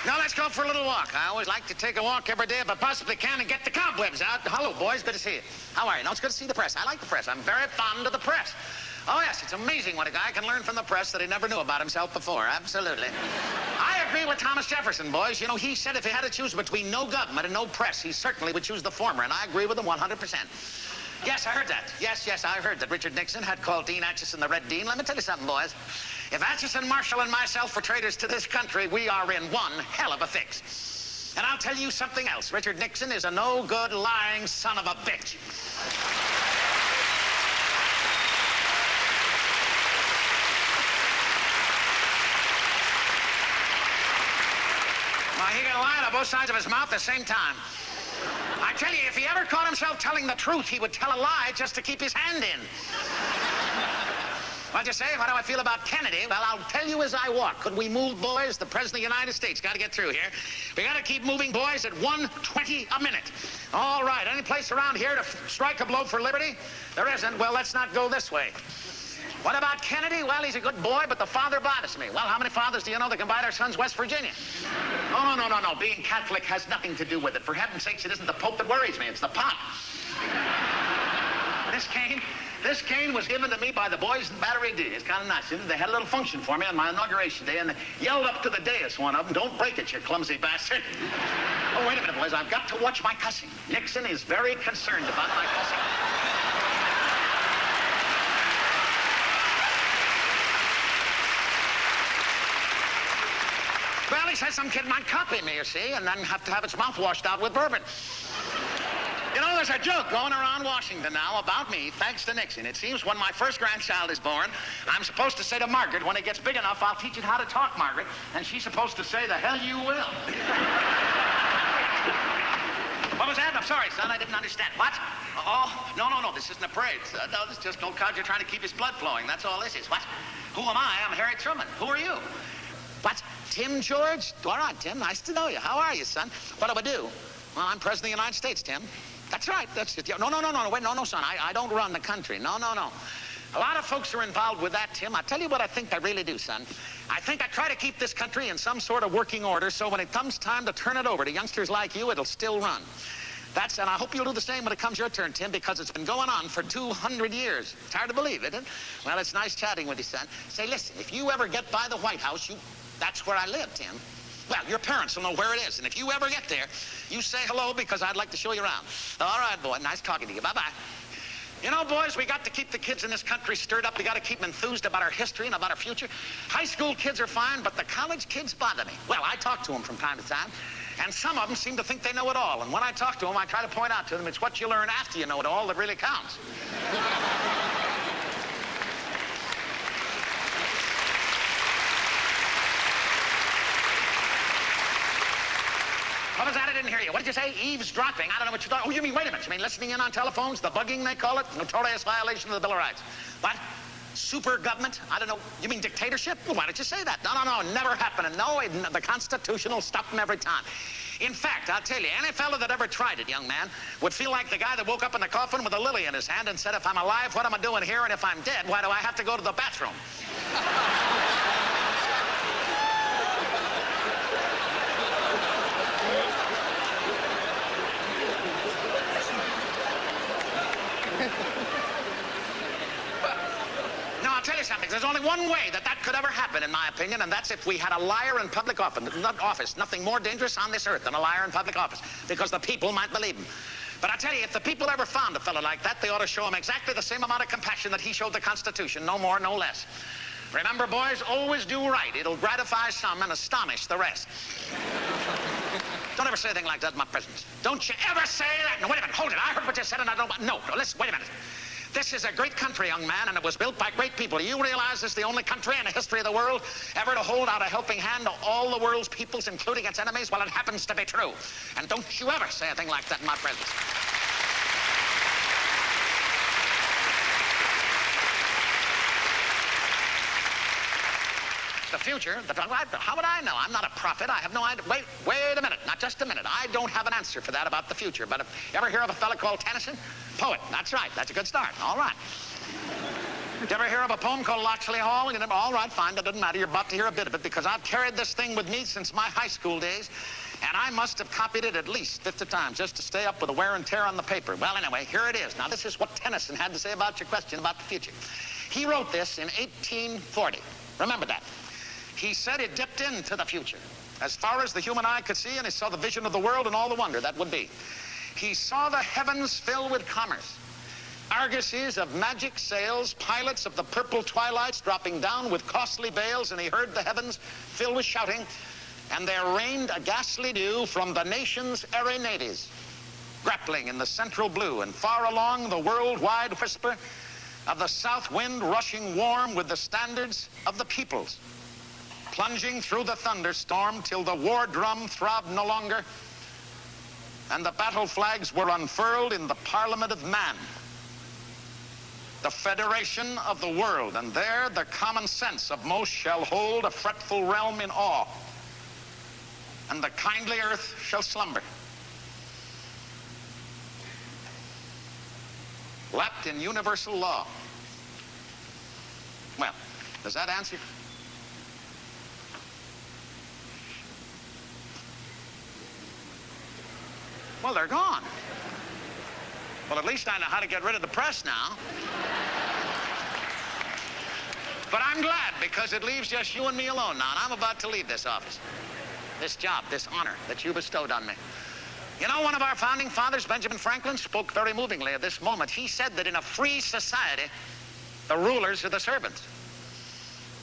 Now let's go for a little walk. I always like to take a walk every day if I possibly can and get the cobwebs out. Hello, boys. Good to see you. How are you? No, it's good to see the press. I like the press. I'm very fond of the press. Oh, yes, it's amazing what a guy can learn from the press that he never knew about himself before. Absolutely. I agree with Thomas Jefferson, boys. You know, he said if he had to choose between no government and no press, he certainly would choose the former, and I agree with him 100%. Yes, I heard that. Yes, I heard that Richard Nixon had called Dean Acheson the Red Dean. Let me tell you something, boys. If Acheson, Marshall, and myself were traitors to this country, we are in one hell of a fix. And I'll tell you something else. Richard Nixon is a no-good, lying son of a bitch. Well, he can lie out of both sides of his mouth at the same time. I tell you, if he ever caught himself telling the truth, he would tell a lie just to keep his hand in. What'd you say? How do I feel about Kennedy? Well, I'll tell you as I walk. Could we move, boys? The President of the United States got to get through here. We got to keep moving, boys, at 1:20 a minute. All right, any place around here to strike a blow for liberty? There isn't. Well, let's not go this way. What about Kennedy? Well, he's a good boy, but the father bothers me. Well, how many fathers do you know that can buy their sons West Virginia? No. Being Catholic has nothing to do with it. For heaven's sakes, it isn't the Pope that worries me. It's the Pop. This cane was given to me by the boys in Battery D. It's kind of nice. They had a little function for me on my inauguration day, and they yelled up to the dais, one of them, "Don't break it, you clumsy bastard." Oh, wait a minute, boys. I've got to watch my cussing. Nixon is very concerned about my cussing. Well, he says some kid might copy me, you see, and then have to have its mouth washed out with bourbon. You know, there's a joke going around Washington now about me, thanks to Nixon. It seems when my first grandchild is born, I'm supposed to say to Margaret, when it gets big enough, "I'll teach it how to talk, Margaret." And she's supposed to say, "The hell you will." What was that? I'm sorry, son, I didn't understand. What? Oh, no, this isn't a parade. No, this is just old Codger trying to keep his blood flowing. That's all this is. What? Who am I? I'm Harry Truman. Who are you? What? Tim George? All right, Tim, nice to know you. How are you, son? What do I do? Well, I'm President of the United States, Tim. That's right, that's it. No, wait, no, son, I don't run the country. No. A lot of folks are involved with that, Tim. I tell you what I think I really do, son. I think I try to keep this country in some sort of working order so when it comes time to turn it over to youngsters like you, it'll still run. And I hope you'll do the same when it comes your turn, Tim, because it's been going on for 200 years. It's hard to believe, isn't it? Well, it's nice chatting with you, son. Say, listen, if you ever get by the White House, that's where I live, Tim. Well, your parents will know where it is, and if you ever get there, you say hello because I'd like to show you around. All right, boy, nice talking to you. Bye-bye. You know, boys, we got to keep the kids in this country stirred up. We got to keep them enthused about our history and about our future. High school kids are fine, but the college kids bother me. Well, I talk to them from time to time, and some of them seem to think they know it all. And when I talk to them, I try to point out to them it's what you learn after you know it all that really counts. What was that? I didn't hear you. What did you say? Eavesdropping. I don't know what you thought. Oh, you mean, wait a minute. You mean listening in on telephones? The bugging, they call it? Notorious violation of the Bill of Rights. What? Super government? I don't know. You mean dictatorship? Well, why don't you say that? No. Never happened. And no, the Constitution will stop them every time. In fact, I'll tell you, any fellow that ever tried it, young man, would feel like the guy that woke up in the coffin with a lily in his hand and said, if I'm alive, what am I doing here? And if I'm dead, why do I have to go to the bathroom? Something. There's only one way that could ever happen, in my opinion, and that's if we had a liar in public office. Nothing more dangerous on this earth than a liar in public office, because the people might believe him. But I tell you, if the people ever found a fellow like that, they ought to show him exactly the same amount of compassion that he showed the Constitution, no more, no less. Remember, boys, always do right. It'll gratify some and astonish the rest. Don't ever say anything like that in my presence. Don't you ever say that. No, wait a minute, hold it. I heard what you said, and I don't... No, listen, wait a minute. This is a great country, young man, and it was built by great people. Do you realize this is the only country in the history of the world ever to hold out a helping hand to all the world's peoples, including its enemies? Well, it happens to be true. And don't you ever say a thing like that in my presence. The future, how would I know? I'm not a prophet. I have no idea. Wait a minute, not just a minute. I don't have an answer for that about the future. But if you ever hear of a fella called Tennyson? Poet, that's right. That's a good start. All right. Did you ever hear of a poem called Locksley Hall? You never, all right, fine, that doesn't matter. You're about to hear a bit of it because I've carried this thing with me since my high school days, and I must have copied it at least 50 times just to stay up with the wear and tear on the paper. Well, anyway, here it is. Now, this is what Tennyson had to say about your question about the future. He wrote this in 1840. Remember that. He said it dipped into the future, as far as the human eye could see, and he saw the vision of the world and all the wonder that would be. He saw the heavens fill with commerce, argosies of magic sails, pilots of the purple twilights dropping down with costly bales, and he heard the heavens fill with shouting, and there rained a ghastly dew from the nation's airy navies, grappling in the central blue, and far along the worldwide whisper of the south wind rushing warm with the standards of the peoples, plunging through the thunderstorm till the war drum throbbed no longer, and the battle flags were unfurled in the Parliament of Man, the federation of the world, and there the common sense of most shall hold a fretful realm in awe, and the kindly earth shall slumber, lapped in universal law. Well, does that answer? Well, they're gone. Well, at least I know how to get rid of the press now. But I'm glad, because it leaves just you and me alone now, and I'm about to leave this office. This job, this honor that you bestowed on me. You know, one of our founding fathers, Benjamin Franklin, spoke very movingly at this moment. He said that in a free society, the rulers are the servants,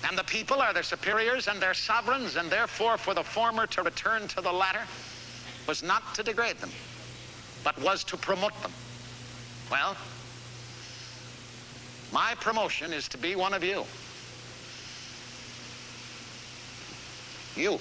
and the people are their superiors and their sovereigns, and therefore for the former to return to the latter was not to degrade them, but was to promote them. Well, my promotion is to be one of you. You.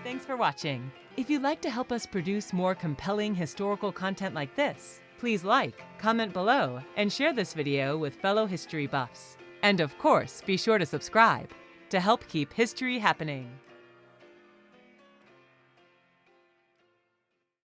Thanks for watching. If you'd like to help us produce more compelling historical content like this, please like, comment below, and share this video with fellow history buffs. And of course, be sure to subscribe to help keep history happening.